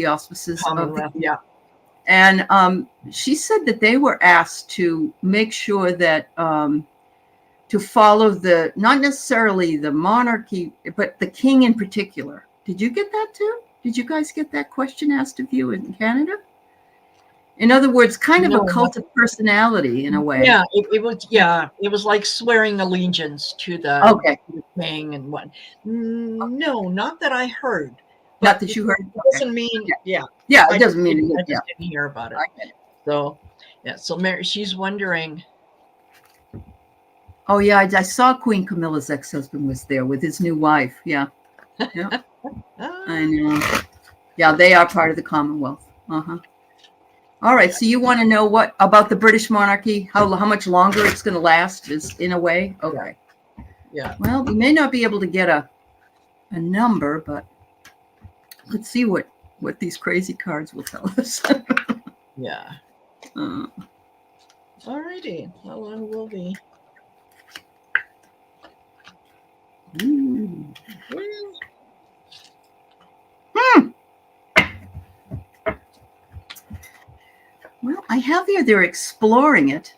Speaker 2: auspices of the and she said that they were asked to make sure that to follow not necessarily the monarchy, but the king in particular. Did you get that too? Did you guys get that question asked of you in Canada? In other words, kind of a cult of personality in a way.
Speaker 1: Yeah, it was. Yeah, it was like swearing allegiance to the king and what. No, not that I heard.
Speaker 2: Not that you heard.
Speaker 1: It doesn't mean. Yeah.
Speaker 2: It doesn't mean.
Speaker 1: I just didn't hear about it. So, yeah. So Mary, she's wondering.
Speaker 2: Oh yeah, I saw Queen Camilla's ex-husband was there with his new wife. Yeah. Yeah. I know. Yeah, they are part of the Commonwealth. All right, so you want to know what about the British monarchy? How much longer it's going to last? Is in a way, okay.
Speaker 1: Yeah.
Speaker 2: Well, we may not be able to get a number, but let's see what these crazy cards will tell us.
Speaker 1: Yeah. All righty. How long will be?
Speaker 2: Well, I have here they're exploring it,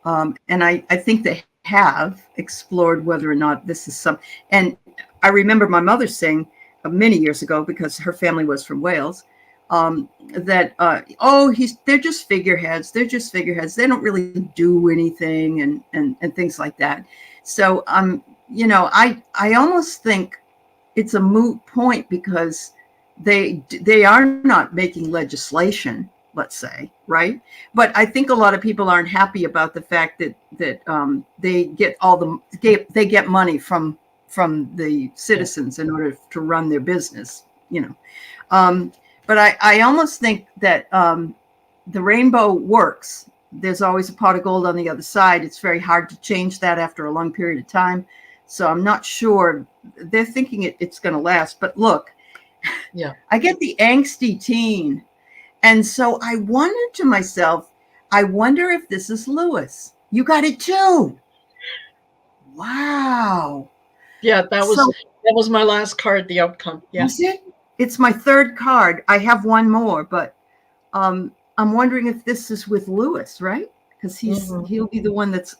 Speaker 2: and I think they have explored whether or not this is some. And I remember my mother saying many years ago, because her family was from Wales, that they're just figureheads. They're just figureheads. They don't really do anything, and things like that. So I almost think it's a moot point because they are not making legislation, let's say, right? But I think a lot of people aren't happy about the fact that they get money from the citizens in order to run their business, But I almost think that the rainbow works. There's always a pot of gold on the other side. It's very hard to change that after a long period of time. So I'm not sure. They're thinking it's going to last. But look, I get the angsty teen. And so I wondered to myself, I wonder if this is Lewis. You got it too. Wow.
Speaker 1: Yeah, that was my last card, the outcome. Yeah.
Speaker 2: Is it? It's my third card. I have one more, but I'm wondering if this is with Lewis, right? Because he'll be the one that's.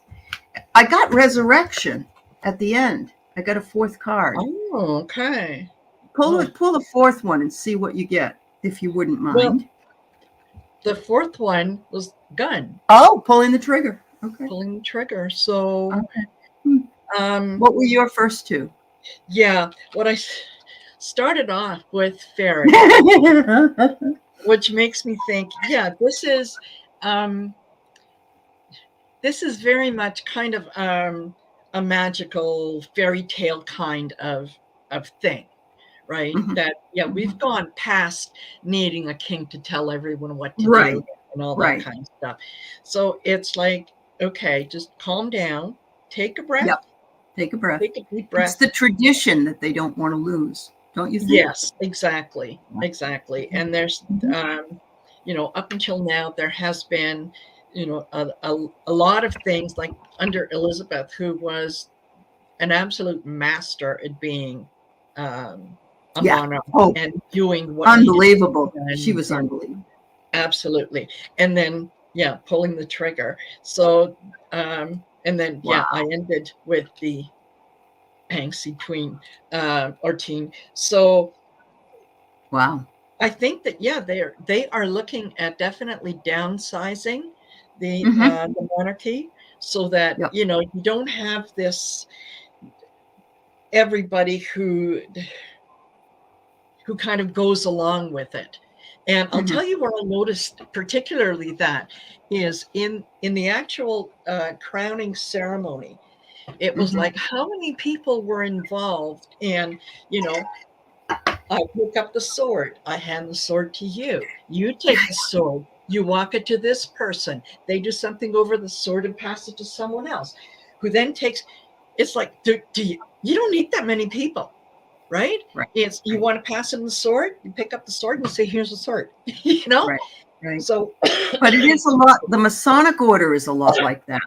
Speaker 2: I got resurrection at the end. I got a fourth card.
Speaker 1: Oh, okay.
Speaker 2: Pull the fourth one and see what you get, if you wouldn't mind. Well,
Speaker 1: the fourth one was gun.
Speaker 2: Oh, pulling the trigger. Okay.
Speaker 1: Pulling the trigger. So,
Speaker 2: what were your first two?
Speaker 1: Yeah, what I started off with ferret, which makes me think, this is very much kind of a magical fairy tale kind of thing, right? That we've gone past needing a king to tell everyone what to do and all that kind of stuff. So it's like, okay, just calm down, take a breath.
Speaker 2: Yep. Take a breath.
Speaker 1: Take a deep breath.
Speaker 2: It's the tradition that they don't want to lose, don't you think?
Speaker 1: Yes, exactly. And there's, up until now, there has been, a lot of things like under Elizabeth, who was an absolute master at being a monarch and doing what
Speaker 2: unbelievable. She was unbelievable.
Speaker 1: Absolutely. And then pulling the trigger. So, and then,
Speaker 2: Wow.
Speaker 1: I ended with the angsty tween, or teen. So
Speaker 2: Wow.
Speaker 1: I think that, they are looking at definitely downsizing
Speaker 2: Mm-hmm.
Speaker 1: the monarchy, so that,
Speaker 2: Yep.
Speaker 1: you don't have this everybody who kind of goes along with it. And I'll
Speaker 2: Mm-hmm.
Speaker 1: tell you where I noticed particularly that is in the actual crowning ceremony. It was
Speaker 2: Mm-hmm.
Speaker 1: like, how many people were involved? And, I pick up the sword. I hand the sword to you. You take the sword. You walk it to this person. They do something over the sword and pass it to someone else, who then takes. It's like, you don't need that many people, right?
Speaker 2: Right.
Speaker 1: It's, you
Speaker 2: Right.
Speaker 1: want to pass them the sword. You pick up the sword and you say, "Here's the sword."
Speaker 2: Right. Right.
Speaker 1: So,
Speaker 2: But it is a lot. The Masonic order is a lot like that.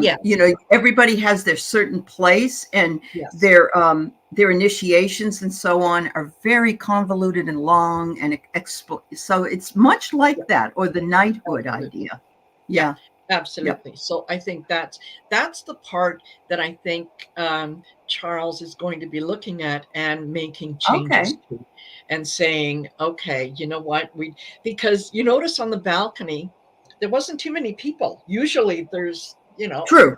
Speaker 1: yeah,
Speaker 2: Everybody has their certain place, and
Speaker 1: yes,
Speaker 2: their initiations and so on are very convoluted and long, and so it's much like
Speaker 1: yeah,
Speaker 2: that, or the knighthood
Speaker 1: absolutely.
Speaker 2: idea.
Speaker 1: Yeah,
Speaker 2: Yeah. Yep.
Speaker 1: absolutely. So I think that's the part that I think Charles is going to be looking at and making
Speaker 2: Okay.
Speaker 1: changes to, and saying, okay, you know what, because you notice on the balcony there wasn't too many people. Usually there's
Speaker 2: True.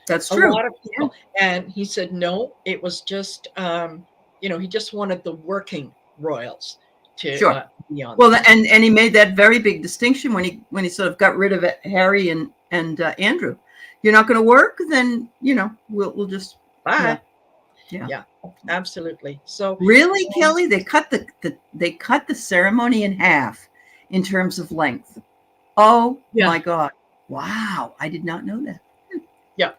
Speaker 2: That's
Speaker 1: a
Speaker 2: true.
Speaker 1: lot of
Speaker 2: Yeah.
Speaker 1: people, and he said no, it was just he just wanted the working royals to
Speaker 2: Sure.
Speaker 1: be on
Speaker 2: Well,
Speaker 1: there.
Speaker 2: and he made that very big distinction when he sort of got rid of Harry and Andrew. You're not going to work, then we'll just yeah.
Speaker 1: Bye.
Speaker 2: Yeah.
Speaker 1: Yeah, absolutely. So
Speaker 2: Really, Kelly? They cut the ceremony in half in terms of length. Oh
Speaker 1: yeah,
Speaker 2: my God. Wow. I did not know that.
Speaker 1: yeah,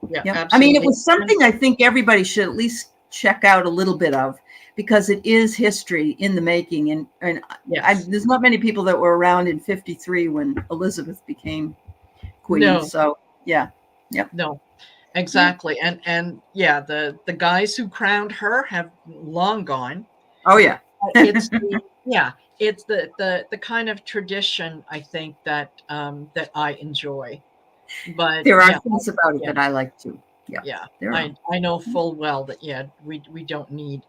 Speaker 1: yeah,
Speaker 2: Yep. I mean, it
Speaker 1: absolutely.
Speaker 2: was something I think everybody should at least check out a little bit of, because it is history in the making. And
Speaker 1: Yes.
Speaker 2: there's not many people that were around in 53 when Elizabeth became queen.
Speaker 1: No,
Speaker 2: So, yeah. Yep.
Speaker 1: no,
Speaker 2: Yeah.
Speaker 1: exactly. And yeah, the guys who crowned her have long gone.
Speaker 2: Oh, yeah.
Speaker 1: It's the kind of tradition, I think, that I enjoy. But
Speaker 2: There are
Speaker 1: yeah,
Speaker 2: things about it
Speaker 1: yeah,
Speaker 2: that I like too. Yeah,
Speaker 1: yeah.
Speaker 2: there are.
Speaker 1: I know full well that, we don't need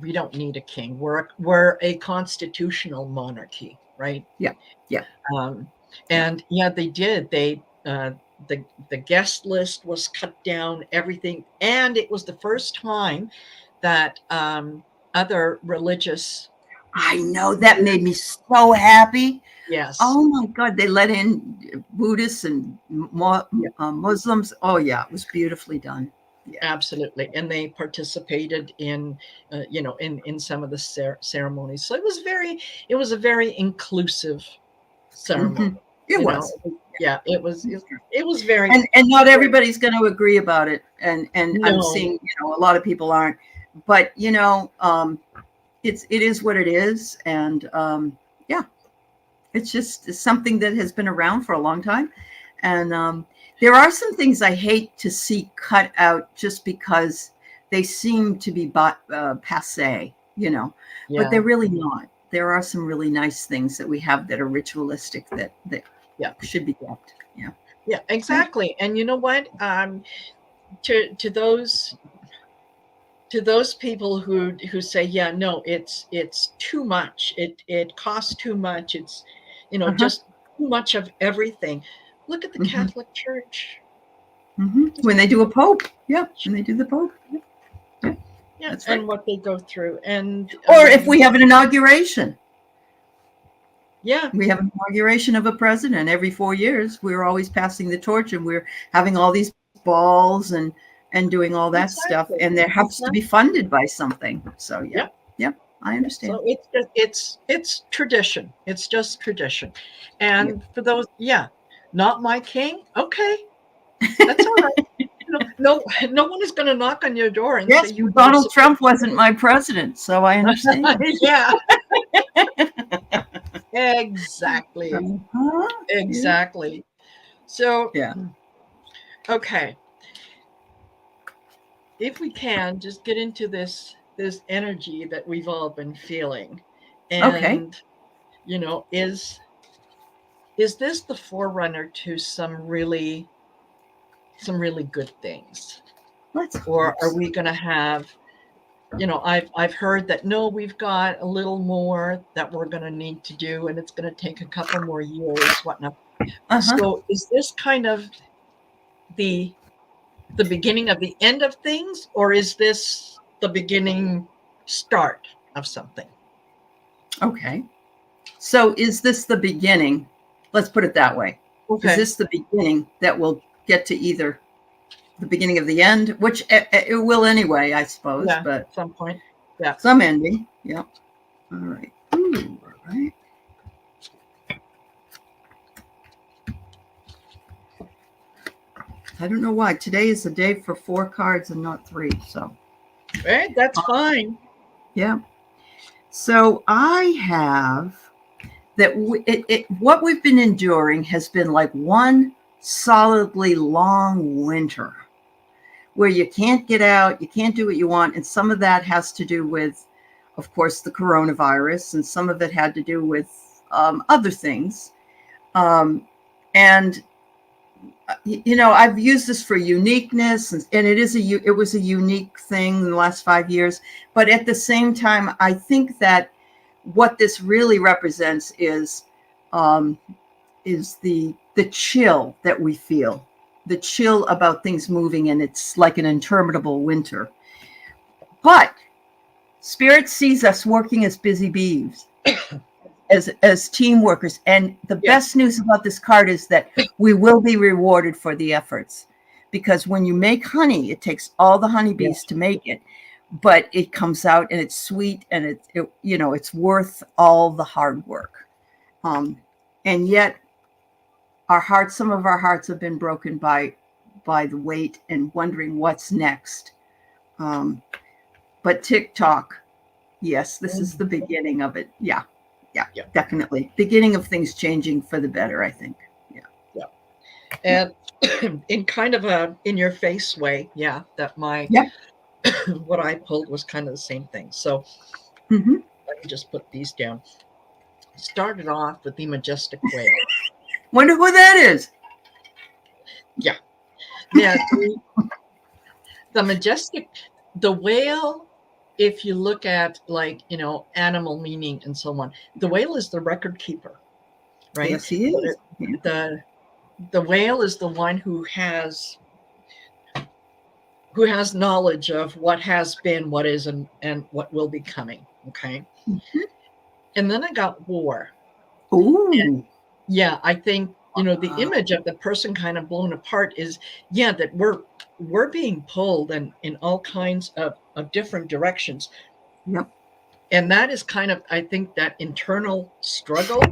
Speaker 1: we don't need a king. We're a constitutional monarchy, right?
Speaker 2: Yeah. Yeah.
Speaker 1: Um,
Speaker 2: Yeah.
Speaker 1: and yeah, they did. The guest list was cut down, everything, and it was the first time that other religious
Speaker 2: I know, that made me so happy.
Speaker 1: yes,
Speaker 2: Oh my God, they let in Buddhists and
Speaker 1: yeah,
Speaker 2: Muslims. Oh yeah, it was beautifully done. Yeah.
Speaker 1: absolutely, and they participated in in some of the ceremonies. So it was a very inclusive ceremony.
Speaker 2: Hmm. It was.
Speaker 1: Yeah, it was
Speaker 2: It's true.
Speaker 1: it was very,
Speaker 2: And not
Speaker 1: very
Speaker 2: everybody's going to agree about it, and I'm
Speaker 1: no,
Speaker 2: seeing a lot of people aren't, but it is what it is, and yeah, it's something that has been around for a long time, and there are some things I hate to see cut out just because they seem to be passe, but
Speaker 1: yeah,
Speaker 2: they're really not. There are some really nice things that we have that are ritualistic that
Speaker 1: yeah.
Speaker 2: should be kept. Yeah.
Speaker 1: Yeah,
Speaker 2: Yeah.
Speaker 1: exactly. And you know what? To those people who say, yeah, no, it's too much. It costs too much. It's
Speaker 2: Uh-huh.
Speaker 1: just too much of everything. Look at the
Speaker 2: Hmm.
Speaker 1: Catholic Church.
Speaker 2: Hmm.
Speaker 1: Just
Speaker 2: When they do a pope, yeah, when they do the pope, yeah, yeah,
Speaker 1: yeah,
Speaker 2: that's right.
Speaker 1: and what they go through, and
Speaker 2: Or if we have an inauguration,
Speaker 1: yeah,
Speaker 2: we have an inauguration of a president every 4 years. We're always passing the torch, and we're having all these balls and doing all that stuff,
Speaker 1: exactly,
Speaker 2: and there has to be
Speaker 1: exactly.
Speaker 2: funded by something. So yeah,
Speaker 1: Yeah,
Speaker 2: yeah, I
Speaker 1: yeah.
Speaker 2: understand.
Speaker 1: So it's tradition. It's just tradition.
Speaker 2: Yep.
Speaker 1: And for those, yeah, not my king. Okay, that's all right. No one is going to knock on your door and say
Speaker 2: Yes,
Speaker 1: you need a
Speaker 2: Donald
Speaker 1: Supreme
Speaker 2: Trump wasn't my president, so I
Speaker 1: Court.
Speaker 2: understand.
Speaker 1: Yeah, exactly,
Speaker 2: Uh-huh. Yeah.
Speaker 1: exactly. So,
Speaker 2: Yeah.
Speaker 1: okay, if we can just get into this energy that we've all been feeling,
Speaker 2: Okay.
Speaker 1: and is is this the forerunner to some really good things? Or are we going to have, I've heard that, no, we've got a little more that we're going to need to do, and it's going to take a couple more years, whatnot. So is this kind of the beginning of the end of things, or is this the beginning start of something?
Speaker 2: Okay. So is this the beginning? Let's put it that way. Okay. Is this the beginning that will get to either the beginning of the end, which it will anyway, I suppose, but
Speaker 1: at some point. Yeah.
Speaker 2: Some ending. Yeah. All right. Ooh, all right. I don't know why. Today is the day for 4 cards and not 3. So.
Speaker 1: Right. That's fine.
Speaker 2: Yeah. So I have that what we've been enduring has been like one solidly long winter where you can't get out, you can't do what you want. And some of that has to do with, of course, the coronavirus, and some of it had to do with other things. And I've used this for uniqueness, and it was a unique thing in the last 5 years. But at the same time, I think that what this really represents is the chill that we feel, the chill about things moving, and it's like an interminable winter. But Spirit sees us working as busy bees, as team workers. And the best news about this card is that we will be rewarded for the efforts, because when you make honey, it takes all the honeybees to make it, but it comes out and it's sweet, and it's worth all the hard work. And yet some of our hearts have been broken by the wait and wondering what's next. But TikTok, yes, this is the beginning of it. Yeah, definitely. Beginning of things changing for the better, I think. Yeah.
Speaker 1: And in kind of a in your face way, that what I pulled was kind of the same thing. So let me just put these down. Started off with the majestic whale.
Speaker 2: Wonder who that is.
Speaker 1: Yeah. The whale, if you look at animal meaning and so on, the whale is the record keeper, right?
Speaker 2: Yes, he is.
Speaker 1: The whale is the one who has knowledge of what has been, what is, and what will be coming. Okay. And then I got war.
Speaker 2: Ooh.
Speaker 1: And I think the image of the person kind of blown apart is that we're being pulled in all kinds of different directions.
Speaker 2: Yep.
Speaker 1: And that is kind of, I think, that internal struggle.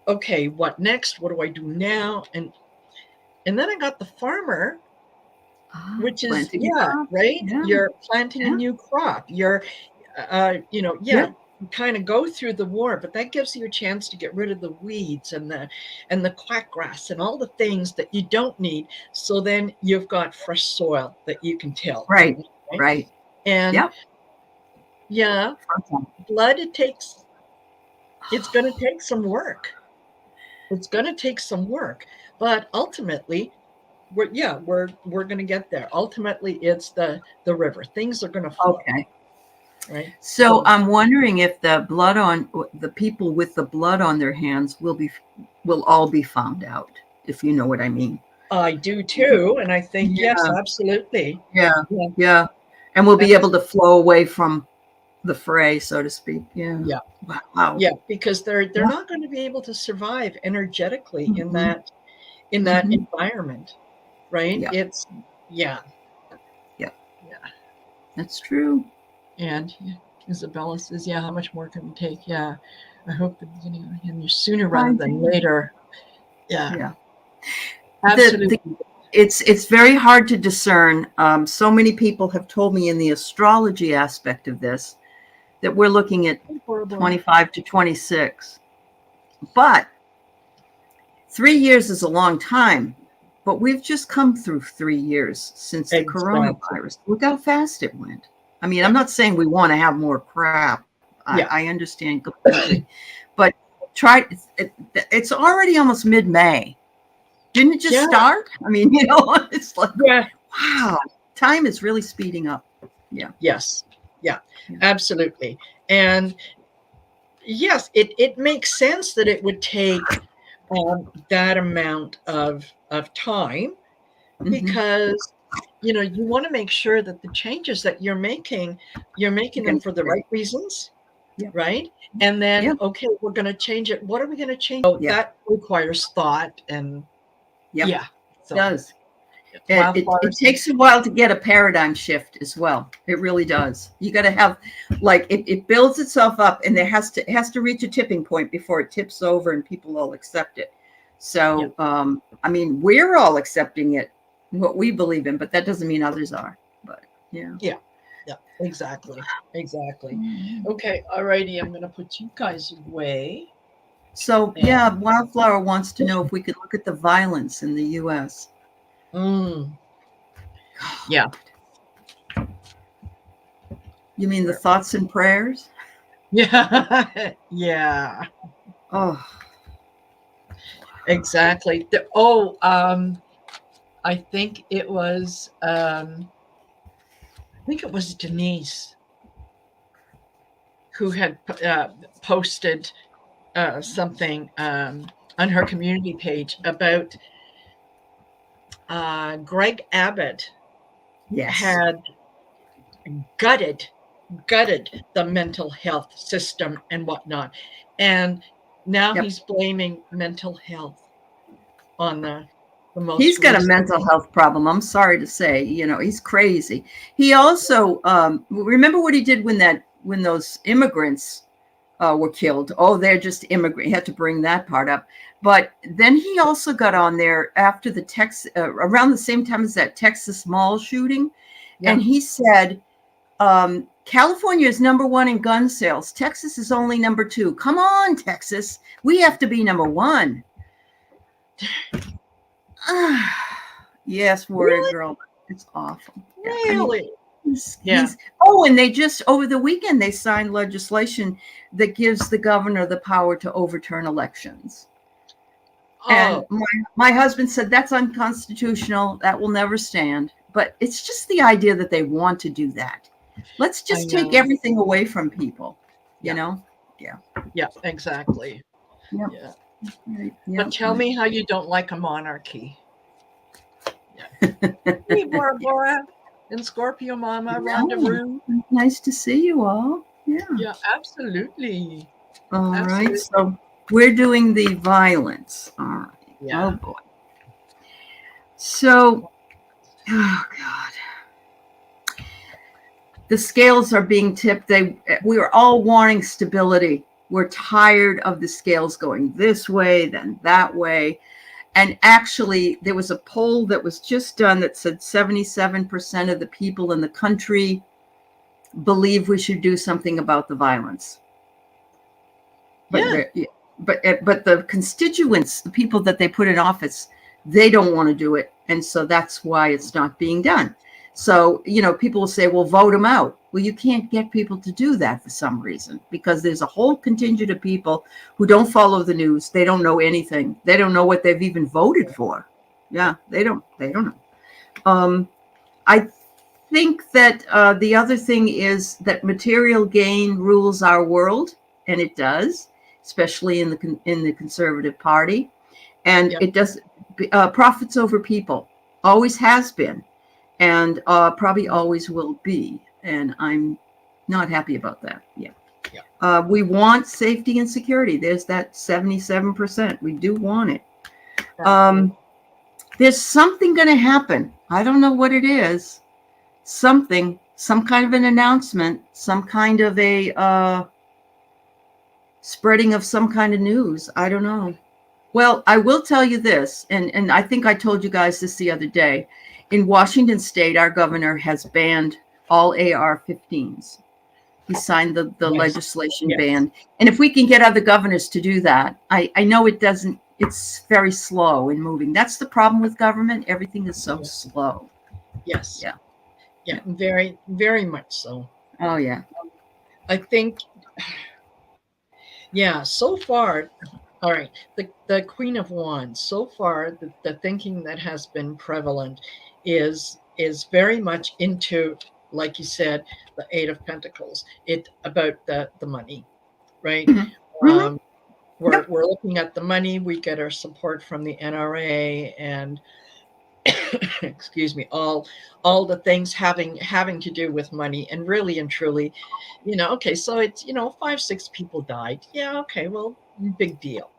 Speaker 1: Okay, what next? What do I do now? And then I got the farmer, which is right. Yeah. You're planting a new crop. You're kind of go through the war, but that gives you a chance to get rid of the weeds and the quackgrass and all the things that you don't need. So then you've got fresh soil that you can till.
Speaker 2: Right.
Speaker 1: And blood, it's going to take some work. It's going to take some work, but ultimately we're going to get there. Ultimately it's the river. Things are going to flow.
Speaker 2: Okay.
Speaker 1: Right.
Speaker 2: So I'm wondering if the people with the blood on their hands will all be found out, if you know what I mean.
Speaker 1: I do too, and I think yes, absolutely.
Speaker 2: Yeah. And we'll be able to flow away from the fray, so to speak. Yeah. Wow.
Speaker 1: Yeah, because they're not going to be able to survive energetically in that environment, right? It's
Speaker 2: That's true.
Speaker 1: And Isabella says, how much more can we take? Yeah, I hope the beginning and sooner rather than later. Yeah. Absolutely.
Speaker 2: It's very hard to discern. So many people have told me in the astrology aspect of this that we're looking at 25 to 26. But 3 years is a long time. But we've just come through 3 years since the coronavirus. Look how fast it went. I mean, I'm not saying we want to have more crap. I understand completely. But try. It's already almost mid-May. Didn't it just start? I mean, it's like, wow, time is really speeding up. Yeah.
Speaker 1: Yes. Yeah, absolutely. And yes, it makes sense that it would take that amount of time, because you want to make sure that the changes that you're making them for the right reasons, right? And then, okay, we're going to change it. What are we going to change? So that requires thought, and
Speaker 2: it does. It takes a while to get a paradigm shift as well. It really does. You got to have, like, it builds itself up, and it has to reach a tipping point before it tips over and people all accept it. So, I mean, we're all accepting it, what we believe in, but that doesn't mean others are. But yeah,
Speaker 1: exactly. Okay, all righty. I'm going to put you guys away.
Speaker 2: So Wildflower wants to know if we could look at the violence in the U.S.
Speaker 1: Yeah.
Speaker 2: You mean the thoughts and prayers?
Speaker 1: Yeah. Yeah.
Speaker 2: Oh,
Speaker 1: exactly. I think it was Denise who had posted something on her community page about Greg Abbott had gutted the mental health system and whatnot, and now he's blaming mental health on the most.
Speaker 2: He's got a mental health problem. I'm sorry to say, he's crazy. He also remember what he did when those immigrants were killed. Oh, they're just immigrant. He had to bring that part up. But then he also got on there after the around the same time as that Texas mall shooting. And he said, California is #1 in gun sales. Texas is only #2. Come on, Texas. We have to be #1. Yes, Warrior Girl. It's awful.
Speaker 1: Really?
Speaker 2: And they just, over the weekend, they signed legislation that gives the governor the power to overturn elections. And my husband said that's unconstitutional. That will never stand. But it's just the idea that they want to do that. Let's just take everything away from people, you know? Yeah.
Speaker 1: Yeah, exactly.
Speaker 2: Yep.
Speaker 1: Yeah.
Speaker 2: Right.
Speaker 1: But tell me how you don't like a monarchy. Hey, Bora Bora and Scorpio Mama, rendezvous.
Speaker 2: Nice to see you all. Yeah.
Speaker 1: Yeah, absolutely.
Speaker 2: All right. So we're doing the violence. All right.
Speaker 1: Yeah.
Speaker 2: Oh boy. So, oh God. The scales are being tipped. We are all wanting stability. We're tired of the scales going this way, then that way. And actually, there was a poll that was just done that said 77% of the people in the country believe we should do something about the violence. But the constituents, the people that they put in office, they don't want to do it. And so that's why it's not being done. So, people will say, well, vote them out. Well, you can't get people to do that for some reason, because there's a whole contingent of people who don't follow the news. They don't know anything. They don't know what they've even voted for. Yeah, they don't know. I think that the other thing is that material gain rules our world, and it does, especially in the Conservative Party. And it does profits over people, always has been. And probably always will be. And I'm not happy about that. Yeah. We want safety and security. There's that 77%. We do want it. There's something going to happen. I don't know what it is. Some kind of an announcement, some kind of a spreading of some kind of news. I don't know. Well, I will tell you this, and I think I told you guys this the other day. In Washington State, our governor has banned all AR-15s. He signed the legislation ban. And if we can get other governors to do that, I know it's very slow in moving. That's the problem with government. Everything is so slow.
Speaker 1: Yes. Yeah, very, very much so.
Speaker 2: Oh, yeah.
Speaker 1: I think Yeah, so far, all right, the Queen of Wands, so far, the thinking that has been prevalent is very much into, like you said, the Eight of Pentacles. It about the money, right?
Speaker 2: Mhm. Mhm.
Speaker 1: Um,
Speaker 2: Yep.
Speaker 1: we're looking at the money. We get our support from the NRA and excuse me, all the things having to do with money, and really and truly, okay, so it's 5 6 people died. Yeah, okay, well, big deal.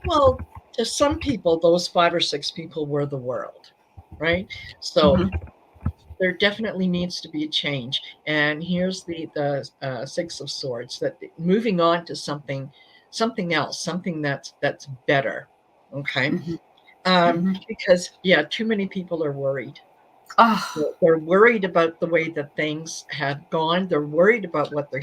Speaker 1: Well, to some people, those 5 or 6 people were the world, right? So
Speaker 2: Mhm.
Speaker 1: there definitely needs to be a change. And here's the Six of Swords, that moving on to something else, something that's better. Okay.
Speaker 2: Mhm. Mhm.
Speaker 1: Because yeah, too many people are worried.
Speaker 2: Oh,
Speaker 1: They're worried about the way that things have gone. They're worried about what they're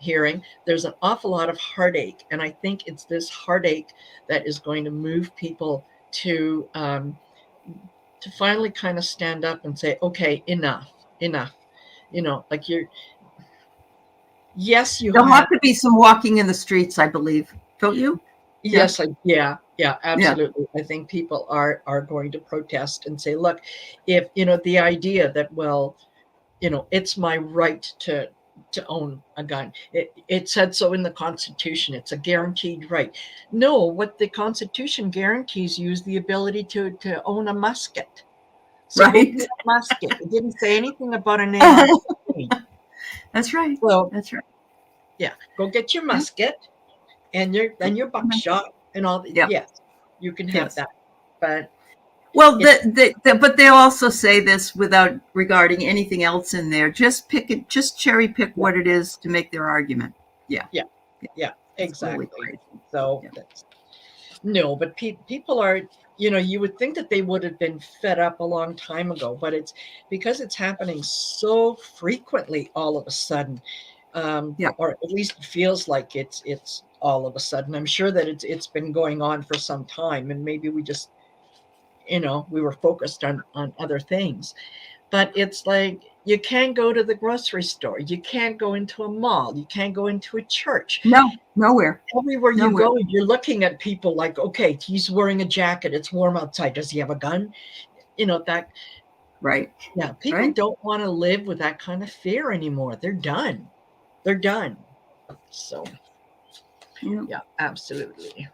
Speaker 1: hearing. There's an awful lot of heartache, and I think it's this heartache that is going to move people to finally kind of stand up and say, "Okay, enough, enough." Like yes, you
Speaker 2: there'll
Speaker 1: have.
Speaker 2: have to be some walking in the streets, I believe. Don't you? Yeah.
Speaker 1: Yes, yeah,
Speaker 2: Yeah.
Speaker 1: absolutely. I think people are going to protest and say, "Look, if the idea that, well, it's my right to own a gun. It said so in the Constitution. It's a guaranteed right." No, what the Constitution guarantees you is the ability to own a musket. So go
Speaker 2: Right.
Speaker 1: get a musket. It didn't say anything about an AR-15.
Speaker 2: That's right.
Speaker 1: So
Speaker 2: That's right.
Speaker 1: yeah, go get your
Speaker 2: Yeah.
Speaker 1: musket and your buckshot and all the,
Speaker 2: Yep.
Speaker 1: yes, you can have
Speaker 2: Yes.
Speaker 1: that. But
Speaker 2: Well,
Speaker 1: it's
Speaker 2: but they'll also say this without regarding anything else in there. Just pick it. Just cherry pick
Speaker 1: yeah,
Speaker 2: what it is to make their argument. Yeah.
Speaker 1: yeah,
Speaker 2: Yeah.
Speaker 1: yeah,
Speaker 2: It's really
Speaker 1: exactly.
Speaker 2: crazy.
Speaker 1: So
Speaker 2: Yeah.
Speaker 1: that's no, but people are, you would think that they would have been fed up a long time ago, but it's because it's happening so frequently all of a sudden,
Speaker 2: Yeah.
Speaker 1: or at least it feels like it's all of a sudden. I'm sure that it's been going on for some time, and maybe we just, we were focused on other things. But it's like you can't go to the grocery store, you can't go into a mall, you can't go into a church.
Speaker 2: No. Nowhere.
Speaker 1: Everywhere you
Speaker 2: Nowhere.
Speaker 1: go, you're looking at people like, okay, he's wearing a jacket, it's warm outside, does he have a gun? That,
Speaker 2: Right.
Speaker 1: yeah, people
Speaker 2: Right.
Speaker 1: don't want to live with that kind of fear anymore. They're done. So
Speaker 2: Yeah.
Speaker 1: yeah, absolutely.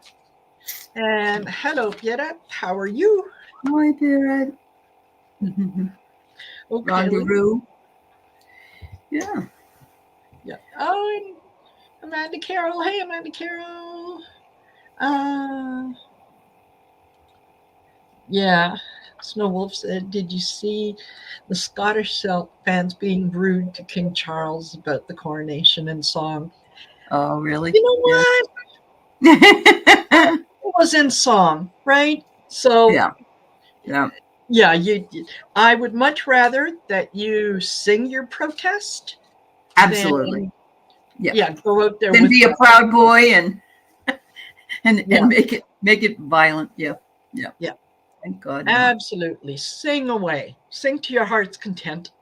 Speaker 1: And hello, Piera, how are you?
Speaker 2: Hi there.
Speaker 1: Okay,
Speaker 2: Rondaroo. Yeah.
Speaker 1: yeah. Oh, and Amanda Carroll. Hey, Amanda Carroll. uh Yeah, Snow Wolf said, "Did you see the Scottish fans being rude to King Charles about the coronation and song?"
Speaker 2: Oh, really?
Speaker 1: You know
Speaker 2: Yeah.
Speaker 1: what? It was in song, right? So
Speaker 2: Yeah. Yeah.
Speaker 1: yeah, I would much rather that you sing your protest
Speaker 2: Absolutely.
Speaker 1: than
Speaker 2: Yeah.
Speaker 1: yeah, go out there
Speaker 2: Then
Speaker 1: with
Speaker 2: be a proud boy and
Speaker 1: yeah,
Speaker 2: make it violent. Yeah. Yeah.
Speaker 1: yeah,
Speaker 2: Thank God, no.
Speaker 1: absolutely. Sing away, sing to your heart's content.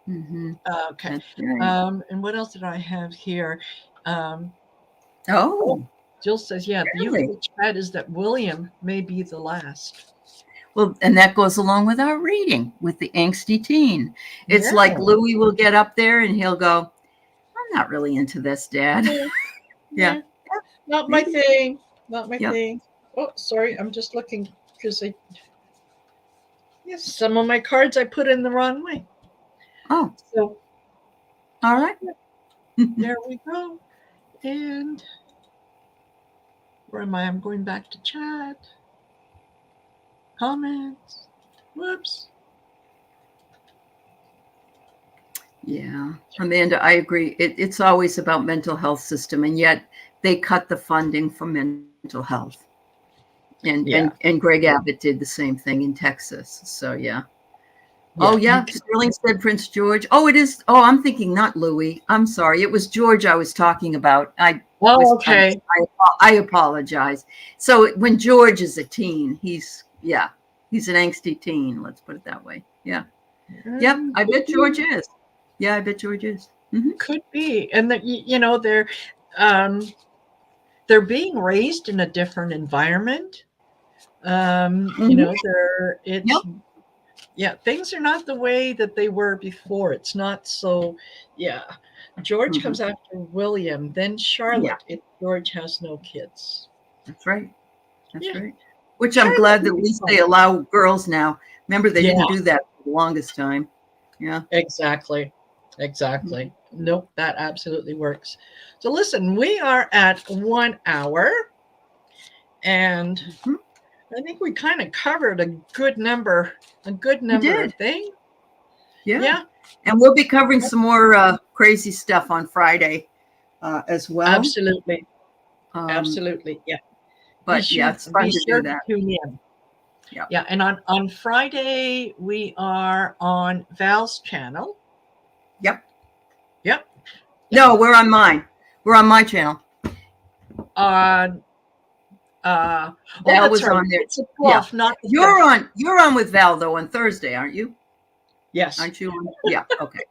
Speaker 2: Mm-hmm.
Speaker 1: Okay.
Speaker 2: That's right.
Speaker 1: And what else did I have here? Um, oh,
Speaker 2: Oh,
Speaker 1: Jill says, yeah, the
Speaker 2: really?
Speaker 1: usual chat is that William may be the last.
Speaker 2: Well, and that goes along with our reading with the angsty teen. It's
Speaker 1: Yeah.
Speaker 2: like Louis will get up there and he'll go, I'm not really into this, Dad.
Speaker 1: Yeah.
Speaker 2: Yeah.
Speaker 1: Yeah. Not my
Speaker 2: Maybe.
Speaker 1: thing. Not my
Speaker 2: Yep.
Speaker 1: thing. Oh, sorry. I'm just looking because yes, some of my cards I put in the wrong way.
Speaker 2: Oh,
Speaker 1: So
Speaker 2: all right.
Speaker 1: there we go. And where am I? I'm going back to chat. Comments. Whoops.
Speaker 2: Yeah. Amanda, I agree. It's always about mental health system, and yet they cut the funding for mental health.
Speaker 1: Yeah.
Speaker 2: And Greg Abbott did the same thing in Texas. So yeah. Oh
Speaker 1: Yeah. You
Speaker 2: yeah.
Speaker 1: can,
Speaker 2: Sterling said Prince George. Oh, it is. Oh, I'm thinking not Louis. I'm sorry. It was George I was talking about.
Speaker 1: oh, okay.
Speaker 2: I apologize. So when George is a teen, he's an angsty teen. Let's put it that way. Yeah. Yep. I bet George is. Yeah, I bet George is. Mm-hmm.
Speaker 1: Could be. And that, they're, um, they're being raised in a different environment.
Speaker 2: Mm-hmm.
Speaker 1: You know, they're it's
Speaker 2: Yep.
Speaker 1: yeah, things are not the way that they were before. It's not so, yeah. George comes after William, then Charlotte, if George has no kids.
Speaker 2: That's right. That's
Speaker 1: Yeah.
Speaker 2: right. Which I'm
Speaker 1: Charlotte
Speaker 2: glad that
Speaker 1: would
Speaker 2: at
Speaker 1: be
Speaker 2: least
Speaker 1: fun.
Speaker 2: they allow girls now. Remember, they
Speaker 1: Yeah,
Speaker 2: didn't do that for the longest time. Yeah.
Speaker 1: exactly. Exactly. Nope, that absolutely works. So listen, we are at 1 hour, and
Speaker 2: Mhm.
Speaker 1: I think we kind of covered a good number
Speaker 2: We did.
Speaker 1: of things.
Speaker 2: Yeah.
Speaker 1: Yeah,
Speaker 2: And we'll be covering some more crazy stuff on Friday as well.
Speaker 1: absolutely. Absolutely. Yeah.
Speaker 2: But yeah, it's fun to do that.
Speaker 1: Tune in.
Speaker 2: Yeah.
Speaker 1: Yeah. And on Friday, we are on Val's channel.
Speaker 2: Yep.
Speaker 1: Yep.
Speaker 2: No, we're on mine. We're on my channel.
Speaker 1: Val
Speaker 2: was
Speaker 1: right.
Speaker 2: on there.
Speaker 1: It's the 12th, not the 5th.
Speaker 2: You're on with Val though on Thursday, aren't you?
Speaker 1: Yes.
Speaker 2: Aren't you on? Yeah. Okay.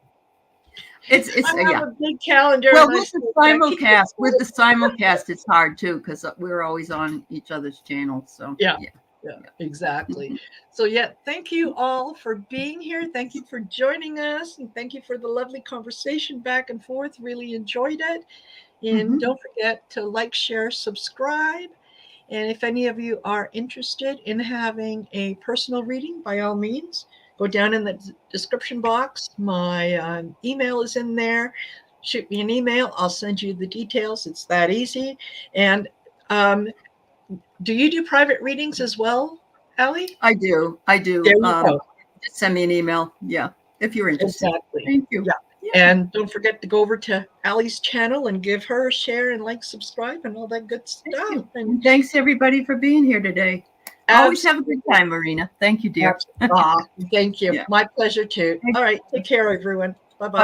Speaker 2: It's
Speaker 1: I have a big calendar.
Speaker 2: Well, with the simulcast, it's hard too because we're always on each other's channels. So
Speaker 1: yeah, exactly. So yeah, thank you all for being here. Thank you for joining us, and thank you for the lovely conversation back and forth. Really enjoyed it. And don't forget to like, share, subscribe. And if any of you are interested in having a personal reading, by all means, go down in the description box. My email is in there. Shoot me an email. I'll send you the details. It's that easy. And do you do private readings as well, Allie?
Speaker 2: I do.
Speaker 1: There you go.
Speaker 2: Just send me an email. Yeah, if you're interested.
Speaker 1: Exactly.
Speaker 2: Thank you.
Speaker 1: Yeah. And don't forget to go over to Allie's channel and give her a share and like, subscribe, and all that good stuff.
Speaker 2: And thanks everybody for being here today. Always have a good time, Marina. Thank you, dear.
Speaker 1: Thank you. Yeah. My pleasure too. All right. Take care, everyone.